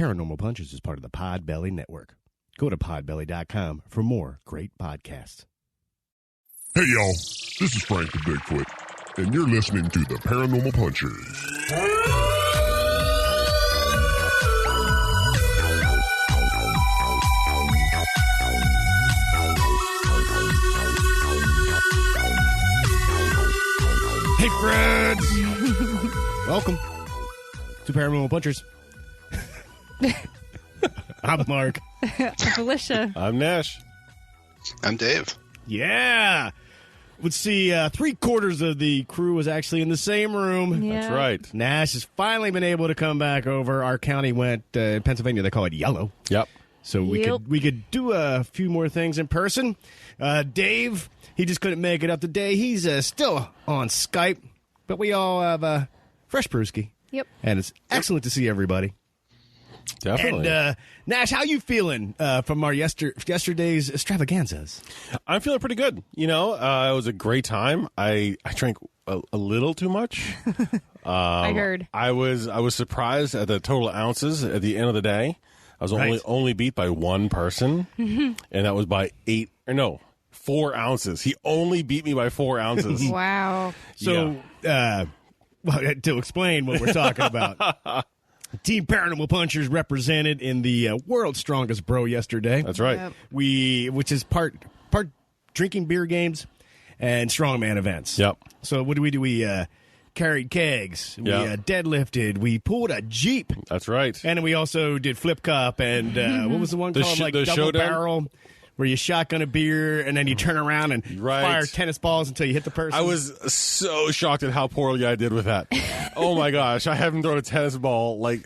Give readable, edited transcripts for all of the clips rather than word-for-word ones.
Paranormal Punches is part of the Podbelly Network. Go to podbelly.com for more great podcasts. Hey, y'all. This is Frank the Bigfoot, and you're listening to the Paranormal Punchers. Hey, friends! Welcome to Paranormal Punchers. I'm Mark. I'm Felicia. I'm Nash. I'm Dave. Yeah! Let's see, 3/4 of the crew was actually in the same room. Yeah. That's right. Nash has finally been able to come back over. Our county went, in Pennsylvania, they call it yellow. Yep. So we could do a few more things in person. Dave, he just couldn't make it up today. He's still on Skype, but we all have a fresh brewski. Yep. And it's excellent to see everybody. Definitely. And Nash, how you feeling from our yesterday's extravaganzas? I'm feeling pretty good. You know, it was a great time. I drank a little too much. I heard. I was surprised at the total ounces at the end of the day. I was only beat by one person, and that was by 4 ounces. He only beat me by 4 ounces. Wow. So, well, to explain what we're talking about, Team Paranormal Punchers represented in the World's Strongest Bro yesterday. That's right. Yep. Which is part drinking beer games and strongman events. Yep. So what do? We carried kegs. We deadlifted. We pulled a Jeep. That's right. And then we also did flip cup and what was the one called? the Double showdown? barrel, where you shotgun a beer and then you turn around and fire tennis balls until you hit the person. I was so shocked at how poorly I did with that. Oh my gosh, I haven't thrown a tennis ball like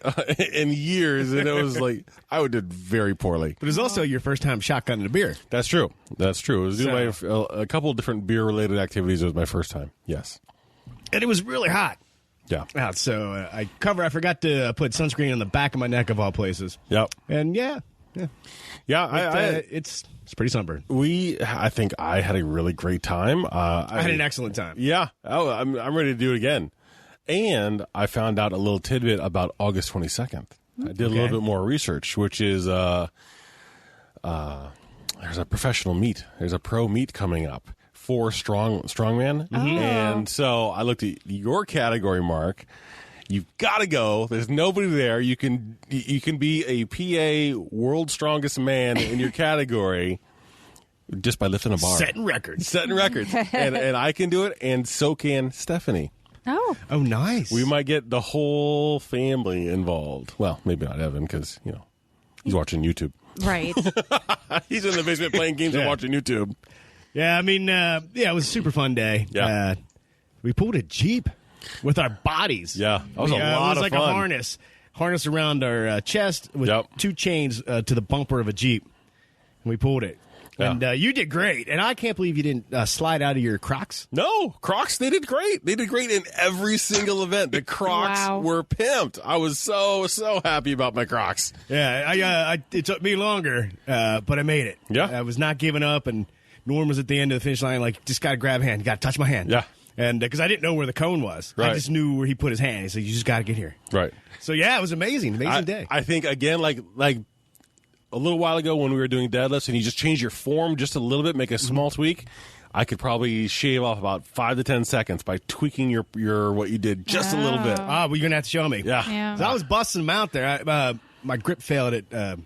in years, and it was like I did very poorly. But it was also your first time shotgunning a beer. That's true. That's true. It was doing a couple of different beer related activities. It was my first time. Yes. And it was really hot. Yeah. So I forgot to put sunscreen on the back of my neck of all places. Yep. And Yeah. it's pretty sunburned. I think I had a really great time. I had an excellent time. Yeah. Oh, I'm ready to do it again. And I found out a little tidbit about August 22nd. I did a little bit more research, which is there's a professional meet. There's a pro meet coming up for strongman. And so I looked at your category, Mark. You've got to go. There's nobody there. You can be a PA world's strongest man in your category just by lifting a bar. Setting records. and I can do it, and so can Stephanie. Oh, nice. We might get the whole family involved. Well, maybe not Evan, because, he's watching YouTube. Right. He's in the basement playing games and watching YouTube. Yeah, I mean, it was a super fun day. Yeah. We pulled a Jeep with our bodies. Yeah, that was a lot of fun. It was like a harness around our chest with 2 chains to the bumper of a Jeep. And we pulled it. Yeah. And you did great. And I can't believe you didn't slide out of your Crocs. No, Crocs, they did great. They did great in every single event. The Crocs were pimped. I was so happy about my Crocs. Yeah, it took me longer, but I made it. Yeah. I was not giving up, and Norm was at the end of the finish line, like, just got to grab a hand. You got to touch my hand. Yeah. And because I didn't know where the cone was. Right. I just knew where he put his hand. He said, you just got to get here. Right. So, yeah, it was amazing. Amazing day. I think, again, like a little while ago when we were doing deadlifts and you just change your form just a little bit, make a small tweak, I could probably shave off about 5 to 10 seconds by tweaking your what you did just a little bit. Well, you're going to have to show me. Yeah. So I was busting them out there. My grip failed at the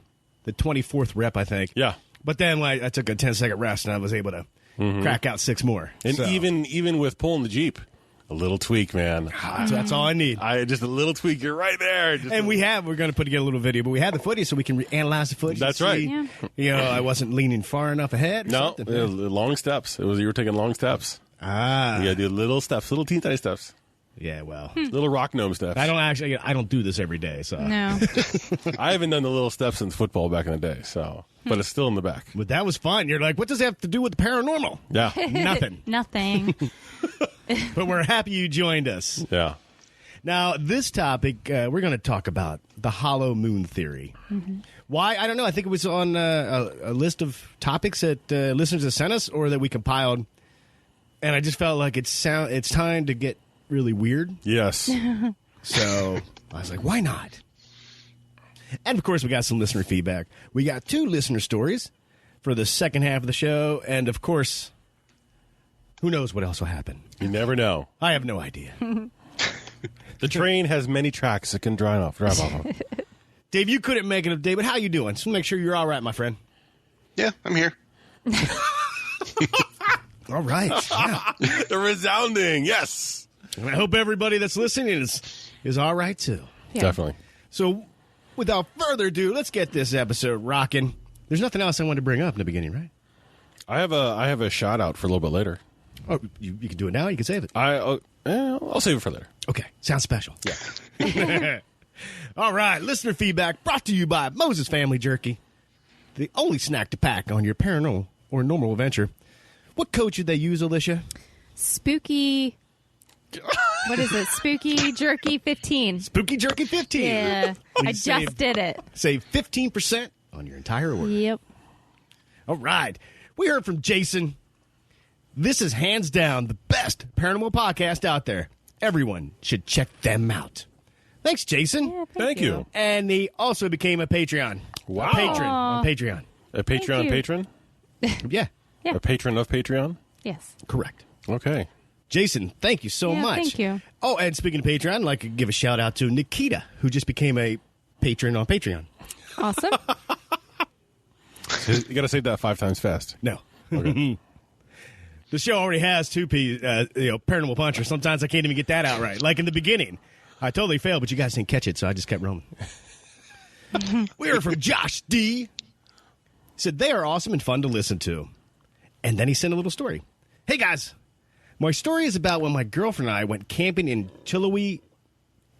24th rep, I think. Yeah. But then I took a 10-second rest, and I was able to crack out 6 more. And So, even with pulling the Jeep, a little tweak, man. that's all I need. Just a little tweak. You're right there. And we're going to put together a little video, but we had the footage so we can analyze the footage. That's and right. see, I wasn't leaning far enough ahead. No, long steps. You were taking long steps. You got to do little steps, little teeny tiny steps. Yeah, well. Little rock gnome steps. I don't do this every day, so. No. I haven't done the little steps since football back in the day, but it's still in the back. But that was fun. You're like, what does that have to do with the paranormal? Yeah. Nothing. Nothing. But we're happy you joined us. Yeah. Now, this topic, we're going to talk about the hollow moon theory. Mm-hmm. Why? I don't know. I think it was on a list of topics that listeners have sent us or that we compiled. And I just felt like it's time to get really weird. Yes. So I was like, why not? And, of course, we got some listener feedback. We got 2 listener stories for the second half of the show. And, of course, who knows what else will happen? You never know. I have no idea. The train has many tracks it can drive off of. Dave, you couldn't make it up, David. How you doing? Just make sure you're all right, my friend. Yeah, I'm here. All right. Yeah. The resounding yes. And I hope everybody that's listening is all right, too. Yeah. Definitely. So, without further ado, let's get this episode rocking. There's nothing else I wanted to bring up in the beginning, right? I have a shout out for a little bit later. Oh, you can do it now. You can save it. I'll save it for later. Okay. Sounds special. Yeah. All right. Listener feedback brought to you by Moses Family Jerky, the only snack to pack on your paranormal or normal adventure. What code should they use, Alicia? Spooky. What is it? Spooky Jerky 15. Spooky Jerky 15. Yeah. I Save- just did it. Save 15% on your entire order. Yep. All right. We heard from Jason. This is hands down the best paranormal podcast out there. Everyone should check them out. Thanks, Jason. Yeah, Thank you. And he also became a Patreon. Wow. A patron on Patreon. A Patreon you. patron? Yeah, Yeah. A patron of Patreon? Yes. correct. Okay. Jason, thank you so Yeah, much. thank you. Oh, and speaking of Patreon, I'd like to give a shout out to Nikita, who just became a patron on Patreon. Awesome. You got to say that 5 times fast. No. Okay. The show already has 2 Paranormal Puncher. Sometimes I can't even get that out right. Like in the beginning. I totally failed, but you guys didn't catch it, so I just kept rolling. We heard from Josh D. He said, they are awesome and fun to listen to. And then he sent a little story. Hey, guys. My story is about when my girlfriend and I went camping in Chilhowee,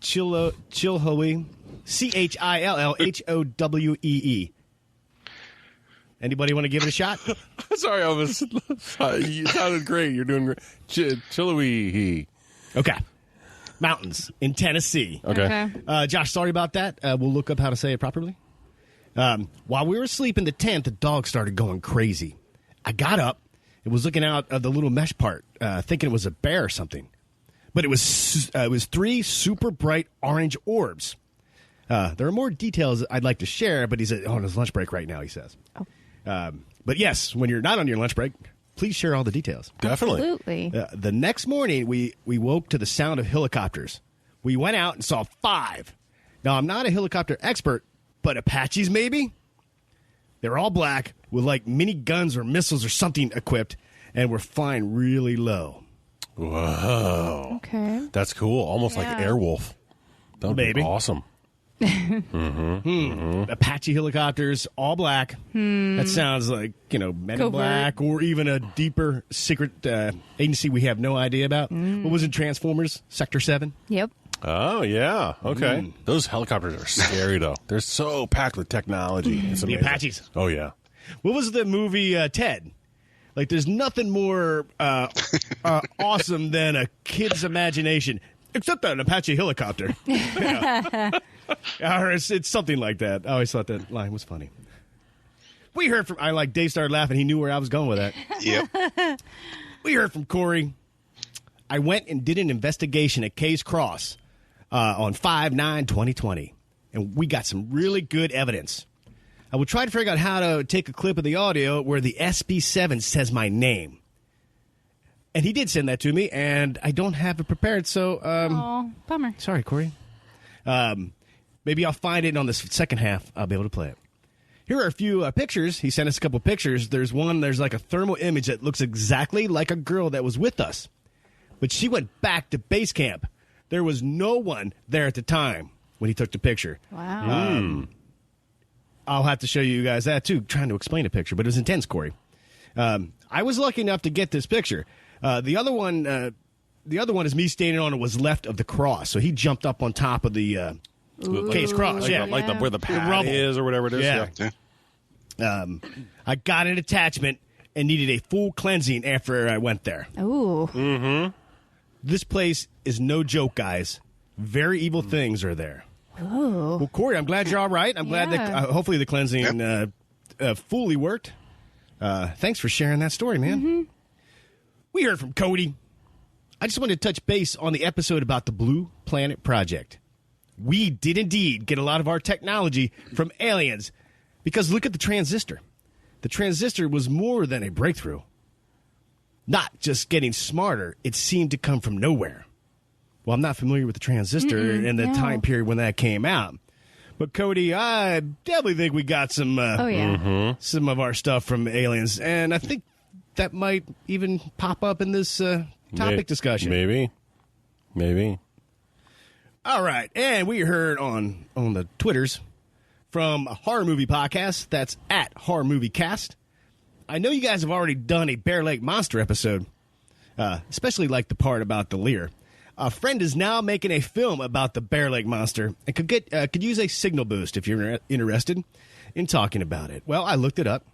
Chilhowee, Chillhowee. Anybody want to give it a shot? Sorry, you sounded great. You're doing great. Chillowee. Okay. Mountains in Tennessee. Okay. Josh, sorry about that. We'll look up how to say it properly. While we were asleep in the tent, the dog started going crazy. I got up and was looking out of the little mesh part, thinking it was a bear or something. But it was 3 super bright orange orbs. There are more details I'd like to share, but he's on his lunch break right now, he says. Oh. But yes, when you're not on your lunch break, please share all the details. Definitely. Absolutely. The next morning, we woke to the sound of helicopters. We went out and saw 5. Now, I'm not a helicopter expert, but Apaches maybe? They're all black with like mini guns or missiles or something equipped, and we're flying really low. Whoa. Okay. That's cool. Almost like Yeah. Airwolf. That would Maybe. be awesome. Apache helicopters, all black. That sounds like, Men in Covert. Black or even a deeper secret agency we have no idea about. What was it, Transformers, Sector 7? Yep. Oh, yeah. Okay. Those helicopters are scary, though. They're so packed with technology. It's The amazing. Apaches. Oh, yeah. What was the movie Ted? Like, there's nothing more awesome than a kid's imagination, except an Apache helicopter. Or it's something like that. I always thought that line was funny. We heard from, Dave started laughing. He knew where I was going with that. Yep. We heard from Corey. I went and did an investigation at Case Cross on 5/9/2020, and we got some really good evidence. I will try to figure out how to take a clip of the audio where the SB7 says my name. And he did send that to me, and I don't have it prepared, so Oh, bummer. sorry, Corey. Maybe I'll find it on the second half. I'll be able to play it. Here are a few pictures. He sent us a couple pictures. There's like a thermal image that looks exactly like a girl that was with us. But she went back to base camp. There was no one there at the time when he took the picture. Wow. I'll have to show you guys that, too, trying to explain a picture. But it was intense, Corey. I was lucky enough to get this picture. The other one is me standing on it was left of the cross. So he jumped up on top of the Case Cross. Like, Yeah. where the pad rubble. is or whatever it is. Yeah. Yeah. I got an attachment and needed a full cleansing after I went there. Ooh. This place is no joke, guys. Very evil things are there. Ooh. Well, Corey, I'm glad you're all right. I'm glad that Yeah. hopefully the cleansing fully worked. Thanks for sharing that story, man. We heard from Cody. I just wanted to touch base on the episode about the Blue Planet Project. we did indeed get a lot of our technology from aliens. Because look at the transistor. The transistor was more than a breakthrough. Not just getting smarter, it seemed to come from nowhere. Well, I'm not familiar with the transistor and the time period when that came out. But Cody, I definitely think we got some some of our stuff from aliens. And I think that might even pop up in this topic discussion. Maybe. All right. And we heard on the Twitters from a horror movie podcast. That's at Horror Movie Cast. I know you guys have already done a Bear Lake Monster episode, especially like the part about the Lear. A friend is now making a film about the Bear Lake Monster and could use a signal boost if you're interested in talking about it. Well, I looked it up,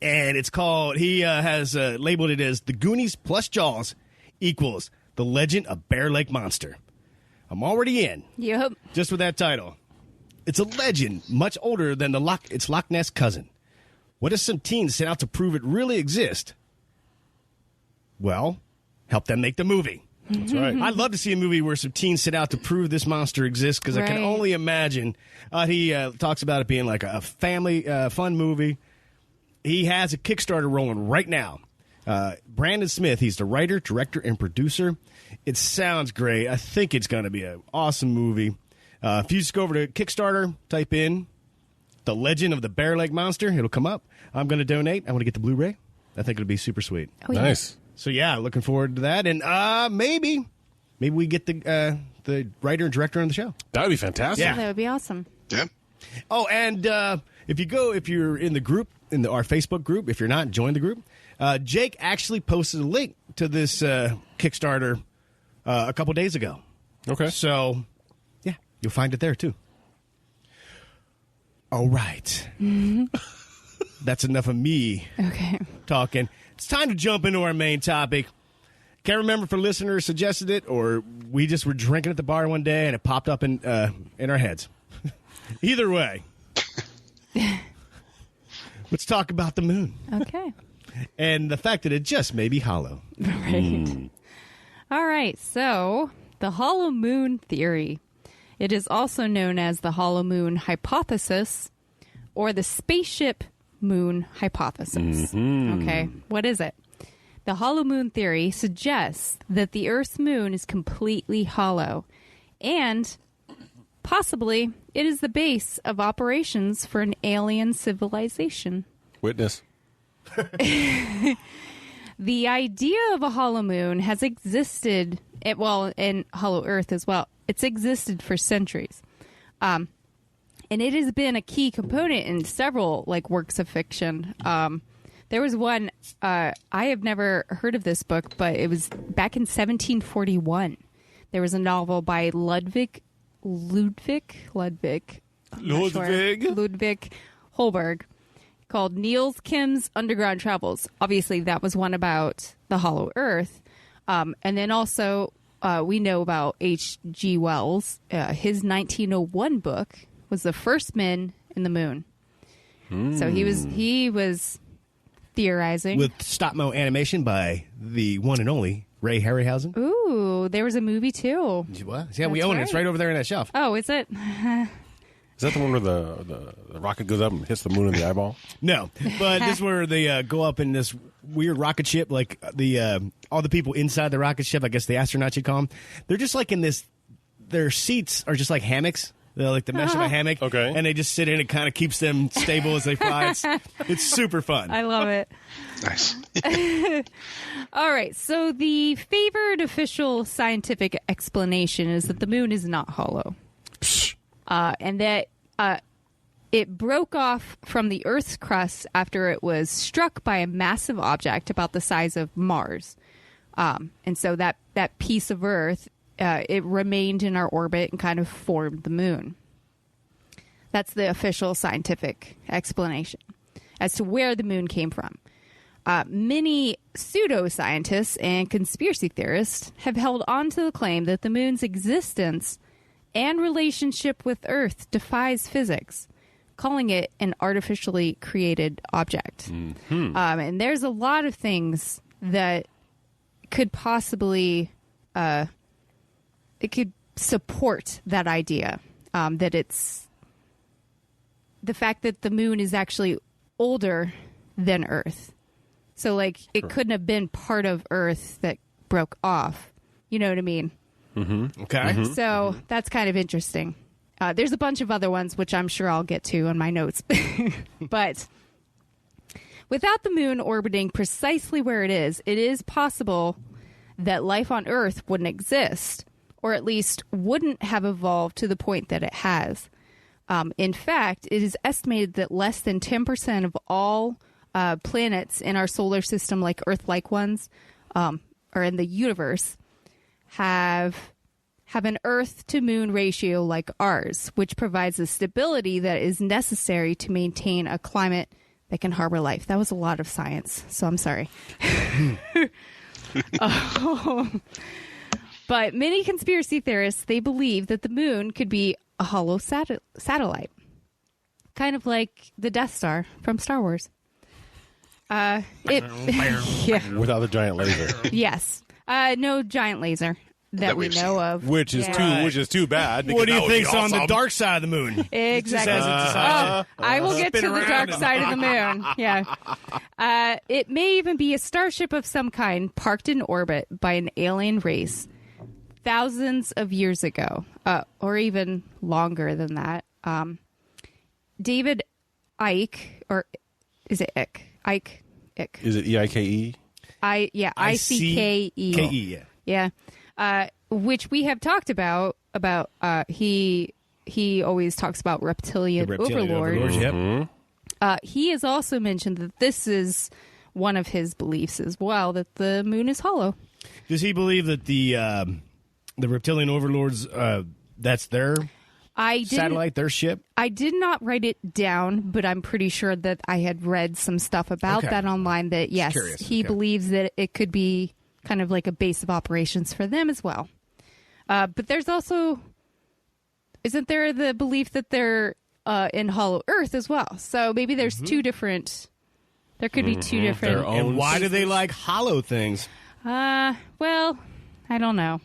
and it's called, he has labeled it as The Goonies plus Jaws equals The Legend of Bear Lake Monster. I'm already in. Yep. Just with that title. It's a legend much older than its Loch Ness cousin. What if some teens set out to prove it really exists? Well, help them make the movie. That's right. I'd love to see a movie where some teens set out to prove this monster exists, because I can only imagine. He talks about it being like a family fun movie. He has a Kickstarter rolling right now. Brandon Smith, he's the writer, director, and producer. It sounds great. I think it's going to be an awesome movie. If you just go over to Kickstarter, type in The Legend of the Bear Lake Monster, it'll come up. I'm going to donate. I want to get the Blu-ray. I think it'll be super sweet. Oh, yeah. Nice. So, yeah, looking forward to that. And maybe we get the writer and director on the show. That would be fantastic. Yeah. That would be awesome. Yeah. Oh, and if you're in the group, our Facebook group, if you're not, join the group. Jake actually posted a link to this Kickstarter a couple days ago. Okay. So, yeah, you'll find it there, too. All right. That's enough of me talking. It's time to jump into our main topic. Can't remember if a listener suggested it or we just were drinking at the bar one day and it popped up in our heads. Either way, let's talk about the moon. Okay. And the fact that it just may be hollow. Right. All right. So, the hollow moon theory. It is also known as the hollow moon hypothesis or the Spaceship Moon Hypothesis. Okay. What is it? The hollow moon theory suggests that the Earth's moon is completely hollow, and possibly it is the base of operations for an alien civilization. Witness. The idea of a hollow moon has existed, and hollow Earth as well. It's existed for centuries. And it has been a key component in several works of fiction. There was one, I have never heard of this book, but it was back in 1741. There was a novel by Ludwig Holberg called Niels Kim's Underground Travels. Obviously, that was one about the hollow Earth. And then also, we know about H.G. Wells. His 1901 book was The First Men in the Moon. So he was theorizing. With stop-mo animation by the one and only Ray Harryhausen. Ooh, there was a movie too. What? Yeah, we own it. It's right over there in that shelf. Oh, is it? Is that the one where the rocket goes up and hits the moon in the eyeball? No, but this is where they go up in this weird rocket ship, like all the people inside the rocket ship, I guess the astronauts you call them, they're just like in this, their seats are just like hammocks. They're like the mesh of a hammock. Okay. And they just sit in. It kind of keeps them stable as they fly. It's super fun. I love it. Nice. All right. So the favored official scientific explanation is that the moon is not hollow. And that it broke off from the Earth's crust after it was struck by a massive object about the size of Mars. And so that piece of Earth, it remained in our orbit and kind of formed the moon. That's the official scientific explanation as to where the moon came from. Many pseudoscientists and conspiracy theorists have held on to the claim that the moon's existence and relationship with Earth defies physics, calling it an artificially created object. Mm-hmm. And there's a lot of things that could possibly... it could support that idea, that it's the fact that the moon is actually older than Earth. So, like, it couldn't have been part of Earth that broke off. You know what I mean? Mm-hmm. Okay. Mm-hmm. So that's kind of interesting. There's a bunch of other ones, which I'm sure I'll get to in my notes. But without the moon orbiting precisely where it is possible that life on Earth wouldn't exist, or at least wouldn't have evolved to the point that it has. In fact, it is estimated that less than 10% of all planets in our solar system, like Earth-like ones, or in the universe, have an Earth-to-moon ratio like ours, which provides the stability that is necessary to maintain a climate that can harbor life. That was a lot of science, so I'm sorry. But many conspiracy theorists, they believe that the moon could be a hollow satellite, kind of like the Death Star from Star Wars. Yeah. Without the giant laser. Yes. No giant laser that we know of. Which is too bad. What do you think think's on the dark side of the moon? Exactly. I will get to the dark side of the moon. Yeah. It may even be a starship of some kind parked in orbit by an alien race thousands of years ago, or even longer than that. David Icke, or is it Icke? Icke. Is it E-I-K-E? I-C-K-E. K-E, yeah. Which we have talked about he always talks about reptilian overlords. Yep. He has also mentioned that this is one of his beliefs as well, that the moon is hollow. Does he believe that the reptilian overlords, that's their satellite, their ship? I did not write it down, but I'm pretty sure that I had read some stuff about that online, that yes, he believes that it could be kind of like a base of operations for them as well. But there's also, isn't there the belief that they're in Hollow Earth as well? So maybe there's two different, there could be two different. And why do they like hollow things? Well, I don't know.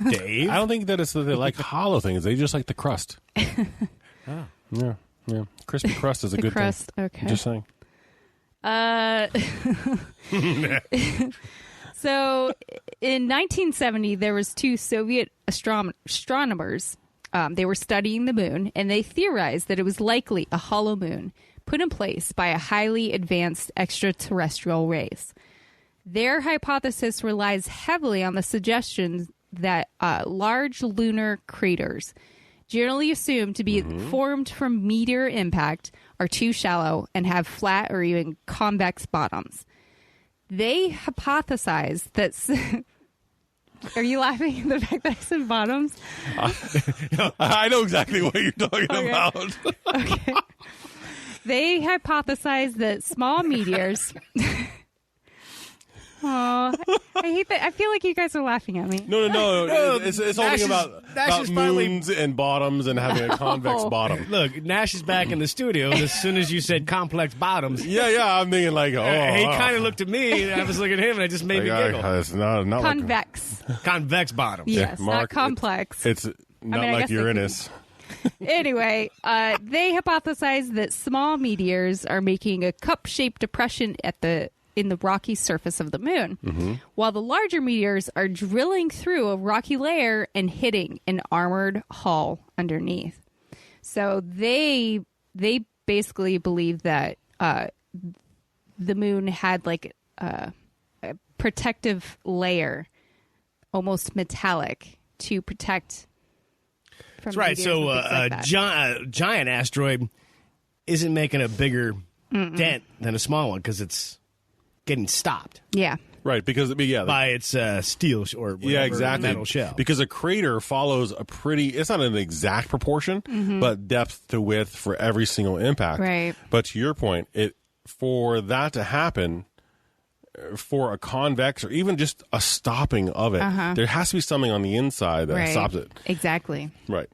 Dave? I don't think that it's that they like hollow things. They just like the crust. Yeah. Crispy crust is a good crust, thing. Okay. Just saying. So in 1970, there was two Soviet astronomers. They were studying the moon, and they theorized that it was likely a hollow moon put in place by a highly advanced extraterrestrial race. Their hypothesis relies heavily on the suggestion that large lunar craters, generally assumed to be formed from meteor impact, are too shallow and have flat or even convex bottoms. They hypothesized that... Are you laughing at the fact that I said bottoms? I know exactly what you're talking about. Okay. They hypothesized that small meteors... Oh, I hate that. I feel like you guys are laughing at me. No. It's all about moons and bottoms and having a convex bottom. Look, Nash is back in the studio. And as soon as you said complex bottoms, yeah, I'm thinking like, he kind of looked at me, and I was looking at him, and it just made me giggle. It's not Convex. Convex bottoms. Yes, Mark, not complex. It's not like Uranus. Anyway, they hypothesized that small meteors are making a cup-shaped depression in the rocky surface of the moon, while the larger meteors are drilling through a rocky layer and hitting an armored hull underneath. So they basically believe that the moon had like a protective layer, almost metallic, to protect from That's right. So like that. Giant asteroid isn't making a bigger dent than a small one because it's getting stopped. Yeah. Right, because by its steel or whatever, metal shell. Because a crater follows it's not an exact proportion, but depth to width for every single impact. Right. But to your point, for that to happen, for a convex or even just a stopping of it, there has to be something on the inside that stops it. Exactly. Right.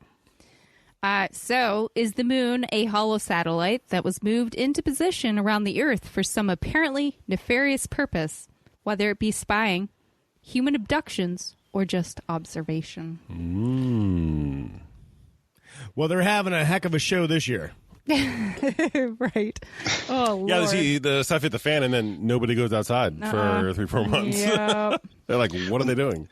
So, is the moon a hollow satellite that was moved into position around the Earth for some apparently nefarious purpose, whether it be spying, human abductions, or just observation. Well, they're having a heck of a show this year. Right. Oh, Lord. Yeah, the stuff hit the fan, and then nobody goes outside for 3-4 months. Yep. They're like, what are they doing?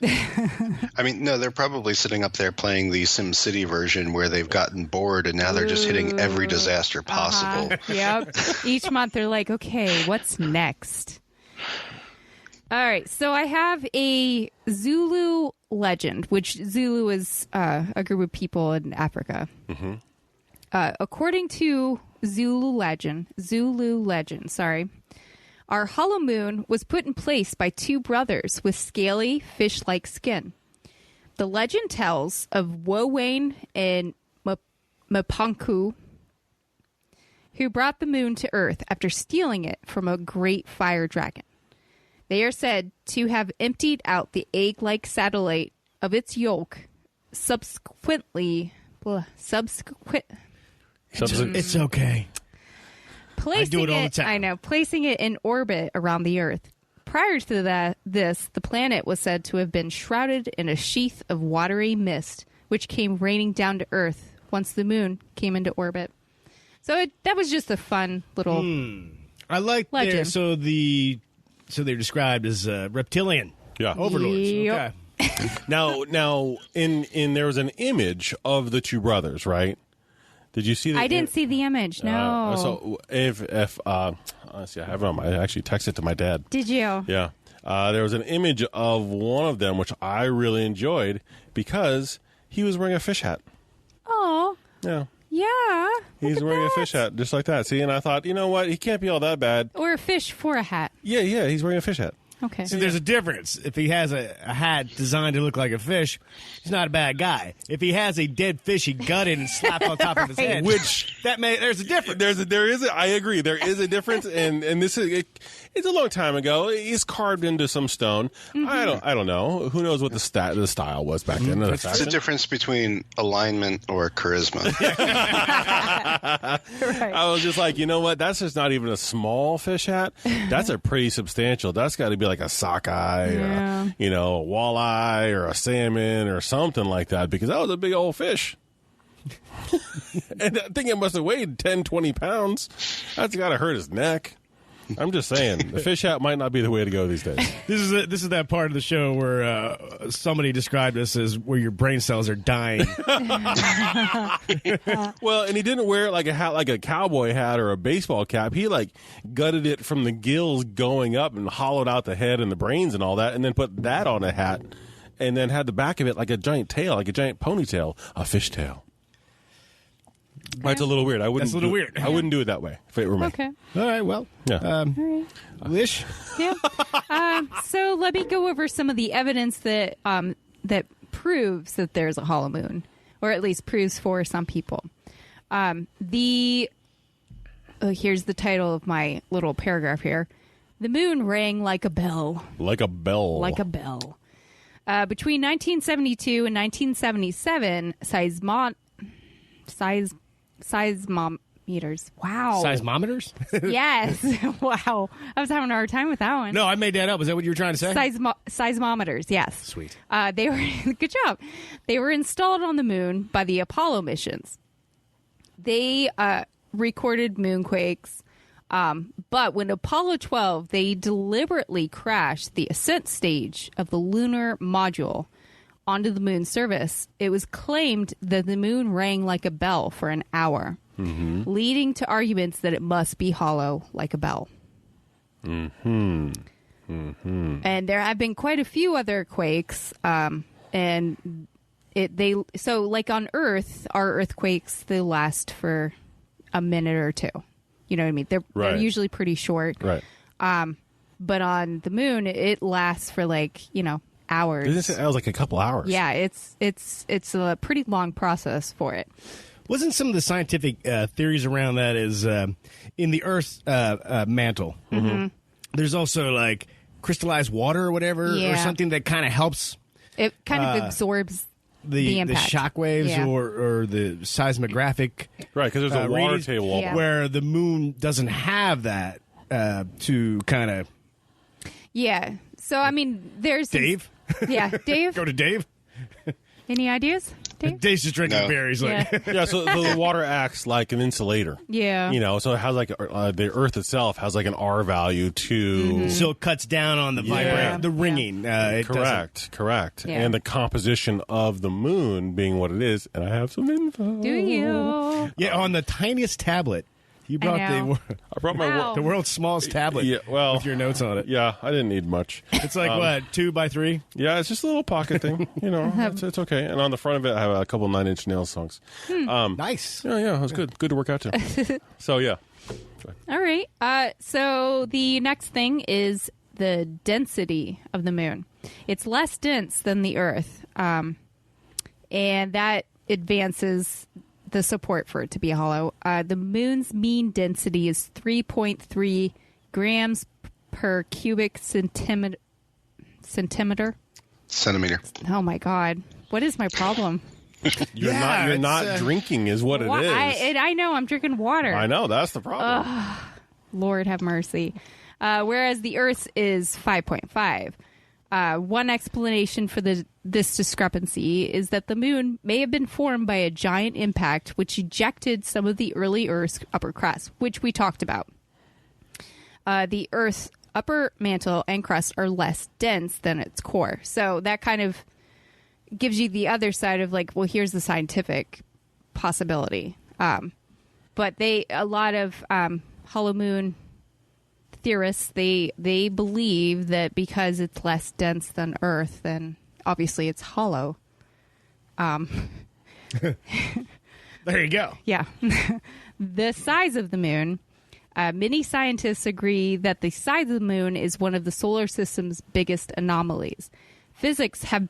I mean, no, they're probably sitting up there playing the SimCity version where they've gotten bored and now they're just hitting every disaster possible. Yep. Each month they're like, okay, what's next? All right. So I have a Zulu legend, which Zulu is a group of people in Africa. Mm-hmm. According to Zulu legend, our hollow moon was put in place by two brothers with scaly, fish-like skin. The legend tells of Wowane and Mapanku, who brought the moon to Earth after stealing it from a great fire dragon. They are said to have emptied out the egg-like satellite of its yolk, It's okay. I do it all the time. I know, placing it in orbit around the Earth. Prior to the planet was said to have been shrouded in a sheath of watery mist, which came raining down to Earth once the moon came into orbit. So that was just a fun little I like legend. So they're described as reptilian overlords. Yep. Okay. Now, in there was an image of the two brothers, right? Did you see that? I didn't see the image. No. So if let's see, I have it on I actually texted it to my dad. Did you? Yeah. There was an image of one of them, which I really enjoyed because he was wearing a fish hat. Oh. Yeah. Yeah. He's wearing a fish hat, just like that. See, and I thought, you know what? He can't be all that bad. Or a fish for a hat. Yeah, he's wearing a fish hat. Okay. See, there's a difference. If he has a hat designed to look like a fish, he's not a bad guy. If he has a dead fish he gutted and slapped on top of his head, there's a difference. I agree. There is a difference, and this is it's a long time ago. He's carved into some stone. Mm-hmm. I don't know. Who knows what the style was back then? It's the difference between alignment or charisma. Right. I was just like, you know what? That's just not even a small fish hat. That's a pretty substantial. That's got to be like a sockeye or a walleye or a salmon or something like that, because that was a big old fish. And I think it must have weighed 10, 20 pounds. That's got to hurt his neck. I'm just saying, the fish hat might not be the way to go these days. This is that part of the show where somebody described us as where your brain cells are dying. Well, and he didn't wear it like a hat, like a cowboy hat or a baseball cap. He like gutted it from the gills going up and hollowed out the head and the brains and all that, and then put that on a hat, and then had the back of it like a giant tail, like a giant ponytail, a fish tail. That's a little weird. I wouldn't do it that way if it were me. Okay. All right, well. Yeah. All right. Wish. Yeah. So let me go over some of the evidence that that proves that there's a hollow moon, or at least proves for some people. Here's the title of my little paragraph here. The moon rang like a bell. Like a bell. Like a bell. Between 1972 and 1977, seismometers. Wow. Seismometers? Yes. Wow. I was having a hard time with that one. No, I made that up. Is that what you were trying to say? Seismometers, yes. Sweet. They were good job. They were installed on the moon by the Apollo missions. They recorded moonquakes, but when Apollo 12, they deliberately crashed the ascent stage of the lunar module onto the moon surface. It was claimed that the moon rang like a bell for an hour, leading to arguments that it must be hollow like a bell. And there have been quite a few other quakes, and like on Earth, our earthquakes, they last for a minute or two. You know what I mean? They're usually pretty short. Right. But on the moon, it lasts for hours. That was like a couple hours. Yeah, it's a pretty long process for it. Wasn't some of the scientific theories around that is in the Earth's mantle, there's also like crystallized water or whatever, or something that kind of helps. It kind of absorbs the impact. The shock waves or the seismographic. Right, because there's a water table where the moon doesn't have that to kind of. Yeah. So, I mean, there's... Dave? Yeah, Dave? Go to Dave. Any ideas, Dave? Dave's just drinking No. berries. Like, Yeah. So the water acts like an insulator. Yeah. So it has like the Earth itself has like an R value to. so it cuts down on the Yeah. the ringing. It doesn't- Correct. Yeah. And the composition of the moon being what it is, and I have some info. Do you? Yeah, on the tiniest tablet. You brought know. I brought my Wow. the world's smallest tablet. Yeah, well, with your notes on it. Yeah, I didn't need much. It's like what, 2 by 3? Yeah, it's just a little pocket thing. It's okay. And on the front of it, I have a couple 9 Inch Nails songs. Nice. Yeah, it was good. Good to work out to. So yeah. All right. So the next thing is the density of the moon. It's less dense than the Earth, and that advances the support for it to be hollow. The moon's mean density is 3.3 grams per cubic centimeter. Centimeter. Oh my God! What is my problem? You're Yeah, not it's, drinking is what it Why- is. I know I'm drinking water. I know that's the problem. Lord have mercy. Whereas the Earth's is 5.5. One explanation for this discrepancy is that the moon may have been formed by a giant impact which ejected some of the early Earth's upper crust, which we talked about. The Earth's upper mantle and crust are less dense than its core. So that kind of gives you the other side of like, well, here's the scientific possibility. But a lot of hollow moon theorists, they believe that because it's less dense than Earth, then obviously it's hollow. There you go. Yeah. The size of the moon. Many scientists agree that the size of the moon is one of the solar system's biggest anomalies. Physics have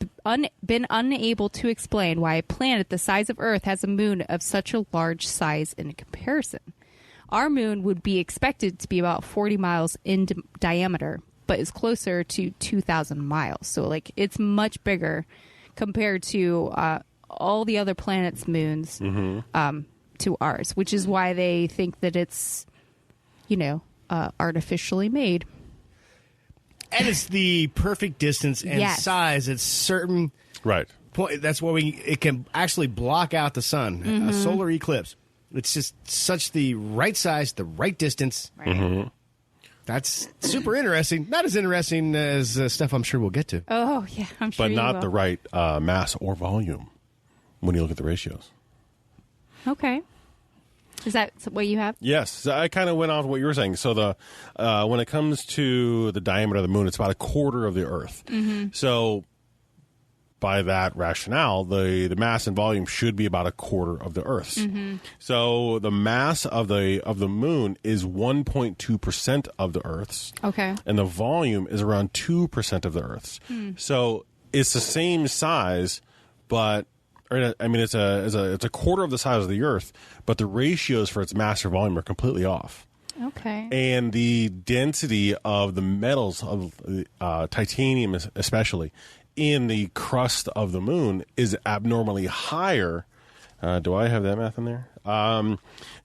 been unable to explain why a planet the size of Earth has a moon of such a large size in comparison. Our moon would be expected to be about 40 miles in diameter, but is closer to 2,000 miles. So, like, it's much bigger compared to all the other planets' moons to ours, which is why they think that it's, artificially made. And it's the perfect distance and Yes. size at certain Right. point. That's why it can actually block out the sun. A solar eclipse. It's just such the right size, the right distance. Right. That's super interesting. Not as interesting as stuff I'm sure we'll get to. Oh, yeah, I'm sure But you not will. the right mass or volume when you look at the ratios. Okay. Is that what you have? Yes, so I kind of went off what you were saying. So when it comes to the diameter of the moon, it's about a quarter of the Earth. So by that rationale, the mass and volume should be about a quarter of the Earth's. So the mass of the moon is 1.2% of the Earth's. Okay. And the volume is around 2% of the Earth's. So it's the same size, but it's a quarter of the size of the Earth, but the ratios for its mass or volume are completely off. Okay. And the density of the metals of titanium, especially in the crust of the moon, is abnormally higher. Do I have that math in there?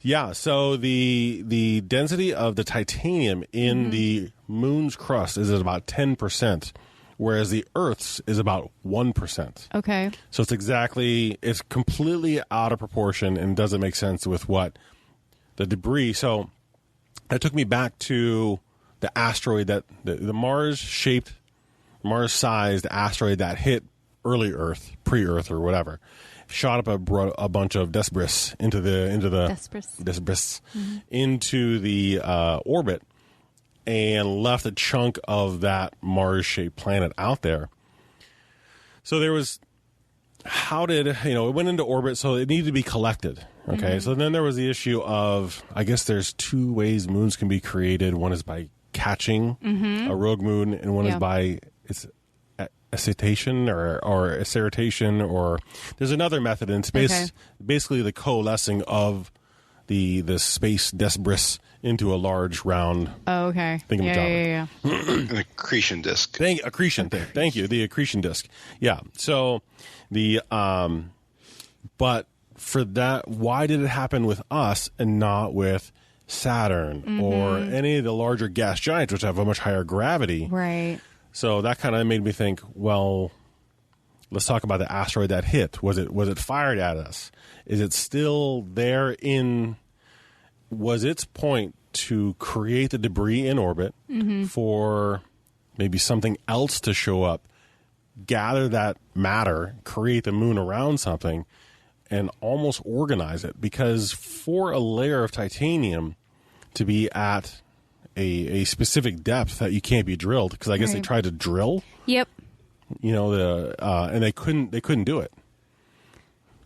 Yeah. So the density of the titanium in the moon's crust is at about 10%, whereas the Earth's is about 1%. Okay. So it's completely out of proportion and doesn't make sense with what the debris. So that took me back to the asteroid that the Mars-sized asteroid that hit early Earth, pre-Earth or whatever, shot up a bunch of debris into the orbit and left a chunk of that Mars-shaped planet out there. So there was, it went into orbit, so it needed to be collected. Okay, so then there was the issue of, I guess there's two ways moons can be created. One is by catching a rogue moon, and one is by excitation or acceleration, or there's another method, and it's basically the coalescing of the space debris into a large round. Oh, okay. Thingamajobber. Yeah. An accretion disk. Accretion. Thank you. The accretion disk. Yeah. So but for that, why did it happen with us and not with Saturn or any of the larger gas giants, which have a much higher gravity? Right. So that kind of made me think, well, let's talk about the asteroid that hit. Was it fired at us? Is it still there was its point to create the debris in orbit for maybe something else to show up, gather that matter, create the moon around something, and almost organize it? Because for a layer of titanium to be at a specific depth that you can't be drilled, because I guess they tried to drill. Yep. And they couldn't do it.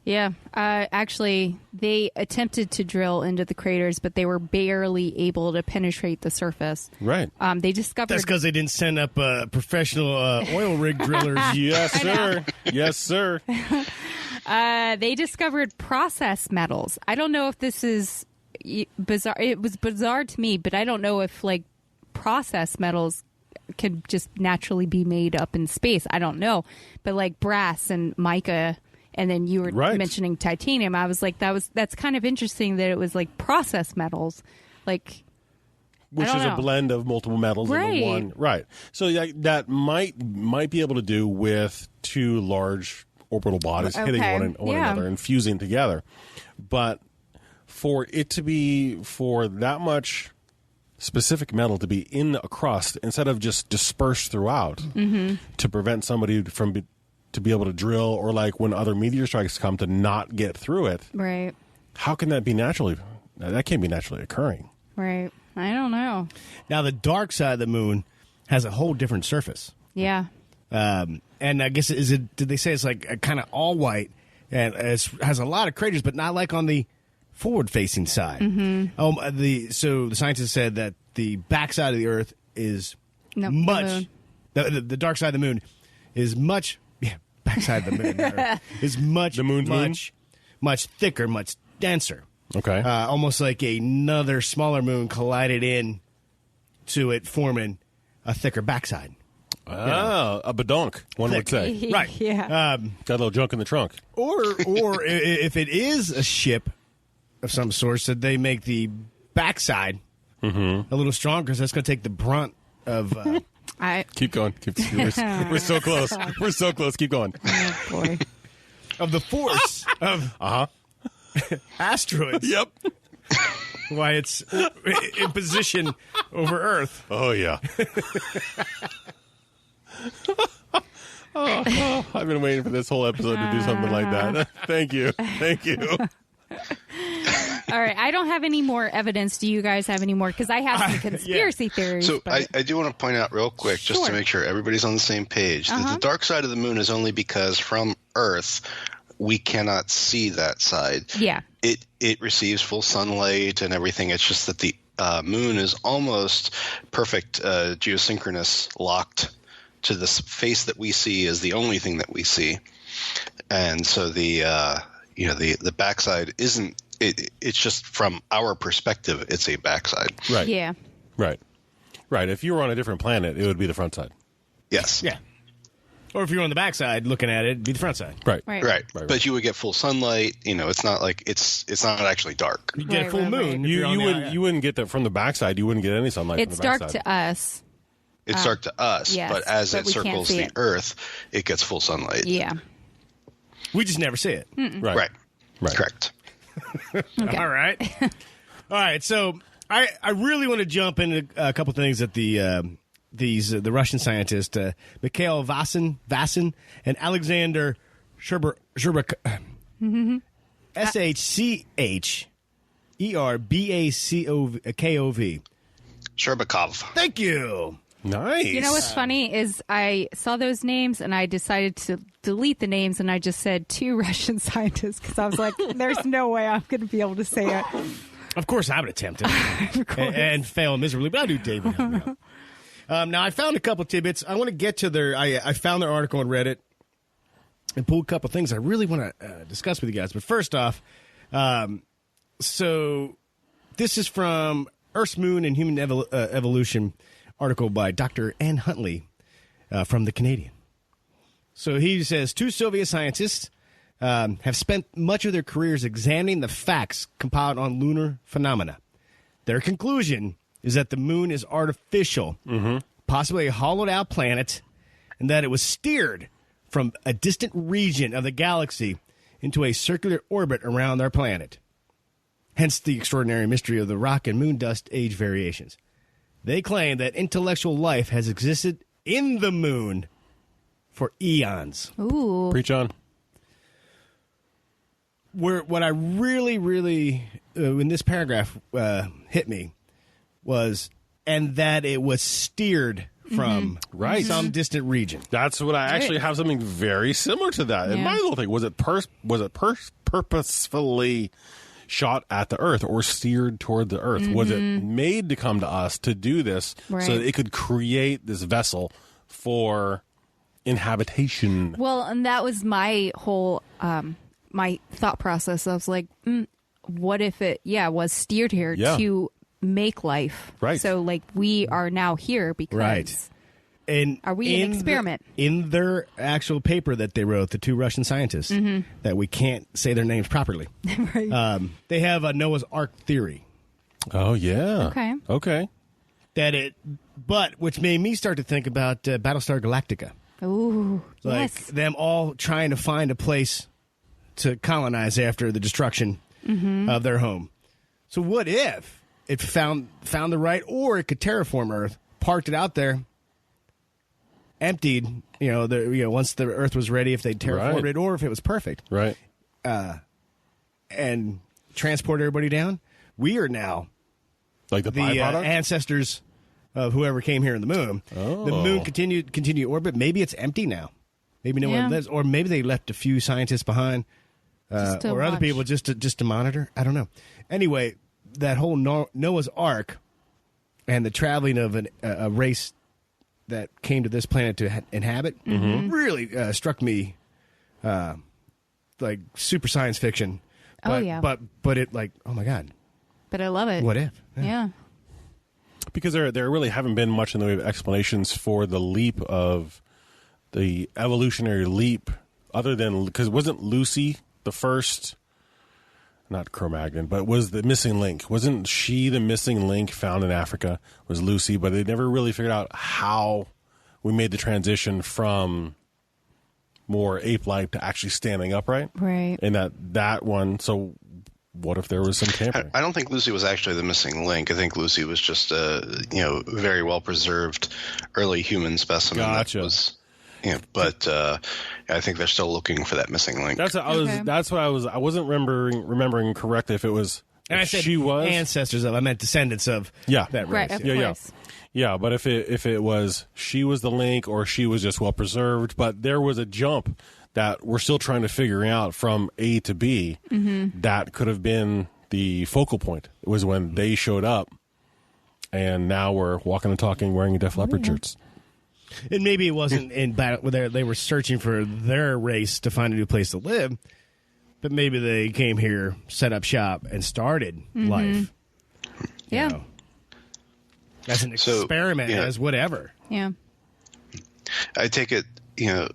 Yeah. Actually, they attempted to drill into the craters, but they were barely able to penetrate the surface. Right. They discovered That's because they didn't send up professional oil rig drillers. Yes, sir. Yes, sir. they discovered process metals. I don't know if this is bizarre. It was bizarre to me, but I don't know if like process metals can just naturally be made up in space. I don't know. But like brass and mica, and then you were mentioning titanium. I was like, that's kind of interesting that it was like process metals, like, which is a blend of multiple metals into one. Right. So that might be able to do with two large orbital bodies hitting one another and fusing together. But for it to be, for that much specific metal to be in a crust instead of just dispersed throughout to prevent somebody from to be able to drill, or like when other meteor strikes come, to not get through it. Right. How can that be naturally? That can't be naturally occurring. Right. I don't know. Now, the dark side of the moon has a whole different surface. Yeah. And I guess, did they say it's like kind of all white and has a lot of craters, but not like on the forward-facing side. So the scientists said that the backside of the Earth is the dark side of the moon is much. Yeah, backside of the moon is much. The moon's much thicker, much denser. Okay. Almost like another smaller moon collided in to it, forming a thicker backside. A badonk, one would say. Right. Yeah. Got a little junk in the trunk. Or if it is a ship of some sort, so they make the backside a little stronger, because that's going to take the brunt of... Keep going. We're so close. We're so close. Keep going. Oh, boy. Of the force of asteroids. Yep. Why it's in position over Earth. Oh, yeah. I've been waiting for this whole episode to do something like that. Thank you. All right. I don't have any more evidence. Do you guys have any more? Because I have some conspiracy theories. So I do want to point out real quick, just to make sure everybody's on the same page, that the dark side of the moon is only because from Earth we cannot see that side. Yeah. It receives full sunlight and everything. It's just that the moon is almost perfect geosynchronous, locked to the face that we see is the only thing that we see. And so the backside isn't. It's just from our perspective, it's a backside. Right. Yeah. Right. If you were on a different planet, it would be the front side. Yes. Yeah. Or if you're on the backside looking at it, it'd be the front side. Right. But you would get full sunlight. It's not like it's not actually dark. You get a full moon. You wouldn't get that from the backside. You wouldn't get any sunlight. It's from the dark backside. to us. It's dark to us, yes, but as it we can't circles see the it. Earth, it gets full sunlight. Yeah. We just never see it. Right. Correct. Okay. All right. So I really want to jump into a couple things that the Russian scientists Mikhail Vasin and Alexander Sherbakov SHCHERBAKOV. Sherbakov. Thank you. Nice. You know what's funny is I saw those names and I decided to delete the names, and I just said two Russian scientists because I was like, there's no way I'm going to be able to say it. Of course, I would attempt it and fail miserably, but I do David help me out. Now, I found a couple tidbits. I want to get to their... I found their article on Reddit and pulled a couple things I really want to discuss with you guys. But first off, so this is from Earth's Moon and Human Evolution article by Dr. Ann Huntley from The Canadian. So he says, two Soviet scientists have spent much of their careers examining the facts compiled on lunar phenomena. Their conclusion is that the moon is artificial, possibly a hollowed-out planet, and that it was steered from a distant region of the galaxy into a circular orbit around their planet. Hence the extraordinary mystery of the rock and moon dust age variations. They claim that intellectual life has existed in the moon for eons. Ooh. Preach on. What I really, really, in this paragraph hit me was, and that it was steered from some distant region. That's what I actually have something very similar to that. And my little thing, was it purposefully shot at the Earth or steered toward the Earth? Was it made to come to us to do this so that it could create this vessel for inhabitation? Well, and that was my whole my thought process. I was like, what if it was steered here to make life? Right. So like we are now here because And are we an experiment? In their actual paper that they wrote, the two Russian scientists, that we can't say their names properly, they have a Noah's Ark theory. Oh, yeah. Okay. Which made me start to think about Battlestar Galactica. Ooh, Like them all trying to find a place to colonize after the destruction of their home. So what if it found the right, or it could terraform Earth, parked it out there, emptied, once the Earth was ready, if they terraformed it, or if it was perfect, Right. and transport everybody down. We are now Like the byproduct? ancestors of whoever came here in the moon. Oh. The moon continue orbit. Maybe it's empty now. Maybe no one lives, or maybe they left a few scientists behind, or other people just to monitor. I don't know. Anyway, that whole Noah's Ark and the traveling of a race that came to this planet to inhabit really struck me like super science fiction. But it like, oh my God. But I love it. What if? Yeah. Because there really haven't been much in the way of explanations for the leap of the evolutionary leap, other than because wasn't Lucy the first, not Cro-Magnon, but was the missing link? Wasn't she the missing link found in Africa? Was Lucy? But they never really figured out how we made the transition from more ape-like to actually standing upright. Right. And that one. So what if there was some tampering? I don't think Lucy was actually the missing link. I think Lucy was just a very well preserved early human specimen. Gotcha. That was, but I think they're still looking for that missing link. That's what I was. I wasn't remembering correctly if it was. And I said she was ancestors of. I meant descendants of. That race. Right. Of Yeah. course. Yeah, but if it was she was the link or she was just well preserved, but there was a jump that we're still trying to figure out from A to B. That could have been the focal point. It was when they showed up, and now we're walking and talking, wearing Def Leppard shirts. And maybe it wasn't in battle where they were searching for their race to find a new place to live, but maybe they came here, set up shop, and started life. Yeah. As an experiment, as whatever. Yeah. I take it,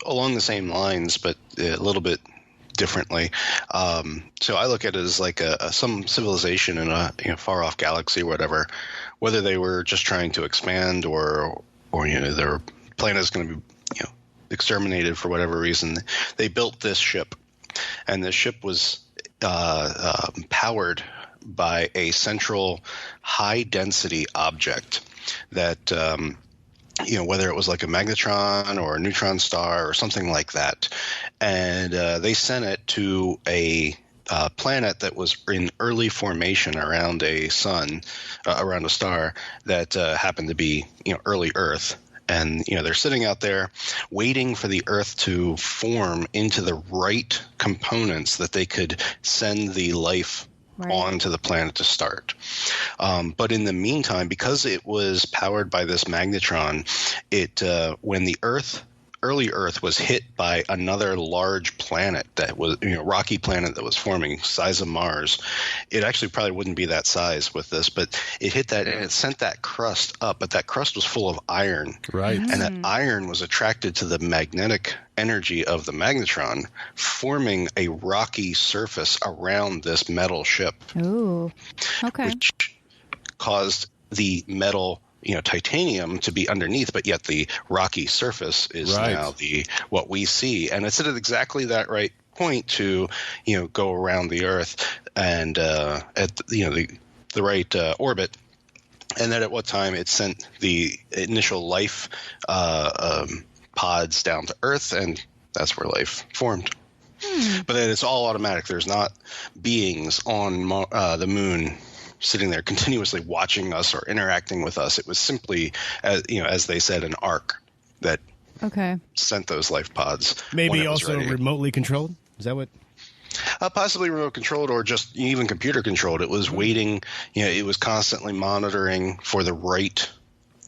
along the same lines, but a little bit differently. So I look at it as like some civilization in a far off galaxy or whatever, whether they were just trying to expand or their planet is going to be exterminated for whatever reason. They built this ship, and this ship was powered by a central high density object that whether it was like a magnetron or a neutron star or something like that, and they sent it to a planet that was in early formation around a sun, around a star that happened to be early Earth. And they're sitting out there waiting for the Earth to form into the right components that they could send the life onto the planet to start. But in the meantime, because it was powered by this magnetron, when the early Earth was hit by another large planet that was rocky planet that was forming, size of Mars. It actually probably wouldn't be that size with this, but it hit that and it sent that crust up. But that crust was full of iron, Right. and that iron was attracted to the magnetic energy of the magnetron, forming a rocky surface around this metal ship. Ooh. Okay. Which caused the metal titanium to be underneath, but yet the rocky surface is now what we see, and it's at exactly that right point to go around the Earth and at the right orbit. And then at what time it sent the initial life pods down to Earth, and that's where life formed. But then it's all automatic. There's not beings on the moon sitting there continuously watching us or interacting with us. It was simply, as they said, an arc that sent those life pods. Maybe also remotely controlled? Is that what? Possibly remote controlled or just even computer controlled. It was waiting, it was constantly monitoring for the right,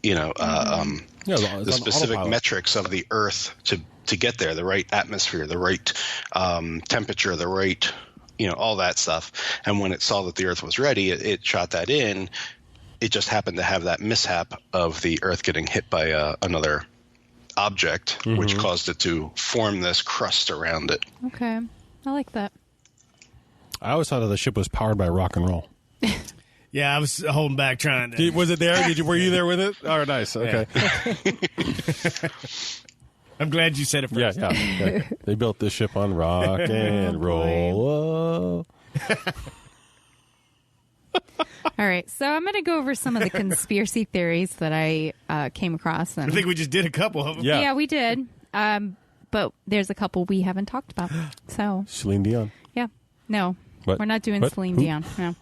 the specific metrics of the Earth to get there, the right atmosphere, the right temperature, the right, all that stuff. And when it saw that the Earth was ready, it shot that in. It just happened to have that mishap of the Earth getting hit by another object, which caused it to form this crust around it. Okay. I like that. I always thought that the ship was powered by rock and roll. Yeah, I was holding back trying to... Was it there? Were you there with it? Oh, nice. Okay. Yeah. I'm glad you said it first. Yeah. They built this ship on rock and roll. All right, so I'm going to go over some of the conspiracy theories that I came across. I think we just did a couple of them. Yeah, we did. But there's a couple we haven't talked about. So Celine Dion. Yeah. No. What? We're not doing Celine Dion. No.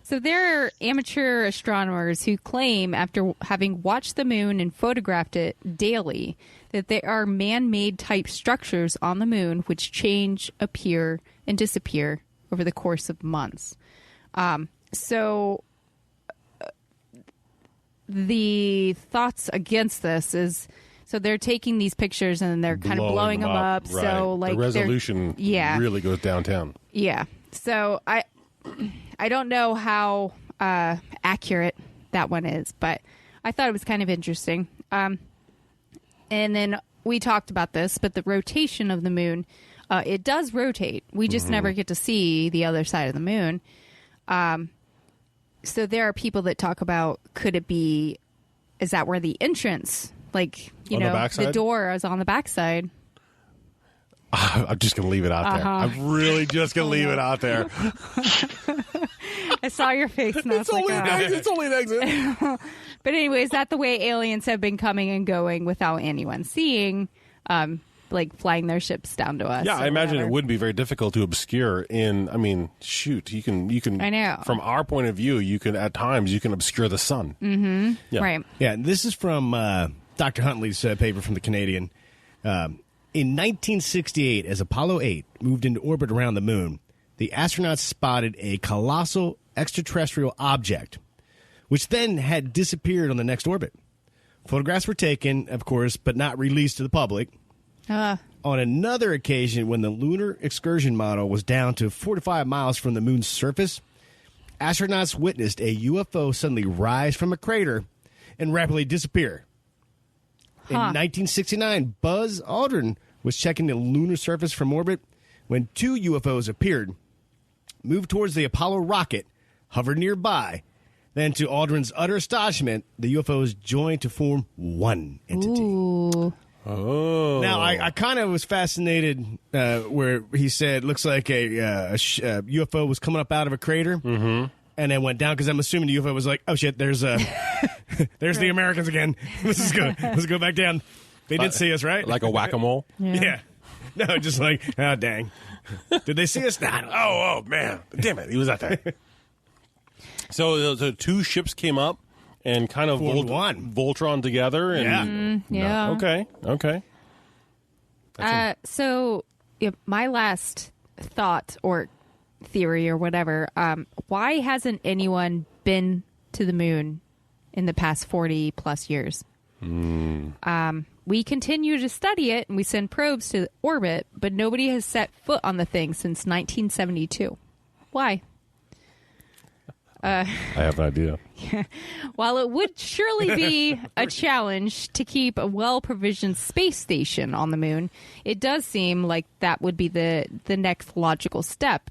So there are amateur astronomers who claim, after having watched the moon and photographed it daily, that there are man-made type structures on the moon which change, appear, and disappear over the course of months. So the thoughts against this is, so they're taking these pictures and they're kind of blowing them up. Right. So like the resolution really goes downtown. Yeah. So I don't know how accurate that one is, but I thought it was kind of interesting. And then we talked about this, but the rotation of the moon, it does rotate. We just never get to see the other side of the moon. So there are people that talk about, is that where the entrance, like, the door is on the backside? I'm just going to leave it out there. I'm really just going to leave it out there. I saw your face. And it's only an exit. But anyway, is that the way aliens have been coming and going without anyone seeing, like flying their ships down to us? Yeah, I imagine it wouldn't be very difficult to obscure you can. I know. From our point of view, at times you can obscure the sun. Mm-hmm. Yeah. Right. Yeah, this is from Dr. Huntley's paper from the Canadian. In 1968, as Apollo 8 moved into orbit around the moon, the astronauts spotted a colossal extraterrestrial object, which then had disappeared on the next orbit. Photographs were taken, of course, but not released to the public. On another occasion, when the lunar excursion model was down to 45 miles from the moon's surface, astronauts witnessed a UFO suddenly rise from a crater and rapidly disappear. In 1969, Buzz Aldrin was checking the lunar surface from orbit when two UFOs appeared, moved towards the Apollo rocket, hovered nearby. Then, to Aldrin's utter astonishment, the UFOs joined to form one entity. Ooh. Oh. Now, I kind of was fascinated where he said, looks like a UFO was coming up out of a crater. Mm-hmm. And then went down, because I'm assuming the UFO was like, oh shit, there's there's the Americans again. Let's go back down. They did see us, right? Like a whack-a-mole? Yeah. No, just like, oh dang. Did they see us? Nah. Oh man. Damn it. He was out there. So the two ships came up and kind of Voltron together. And, yeah. Okay. So my last thought or theory or whatever, why hasn't anyone been to the moon in the past 40 plus years? We continue to study it and we send probes to orbit, but nobody has set foot on the thing since 1972. Why? I have an idea. While it would surely be a challenge to keep a well-provisioned space station on the moon, it does seem like that would be the next logical step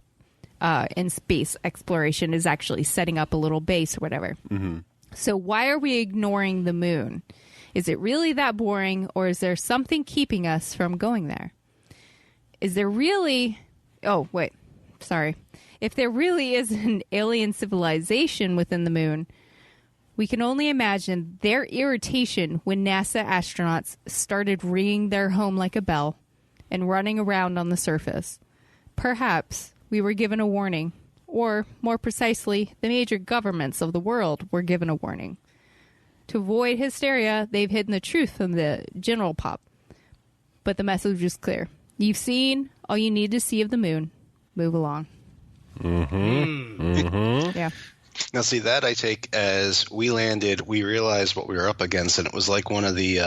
in space exploration, is actually setting up a little base or whatever. Mm-hmm. So why are we ignoring the moon? Is it really that boring, or is there something keeping us from going there? Is there really... Oh, wait. Sorry. If there really is an alien civilization within the moon, we can only imagine their irritation when NASA astronauts started ringing their home like a bell and running around on the surface. Perhaps we were given a warning, or more precisely, the major governments of the world were given a warning. To avoid hysteria, they've hidden the truth from the general pop. But the message is clear. You've seen all you need to see of the moon. Move along. Yeah. Now, see, that I take as we landed, we realized what we were up against, and it was like one of the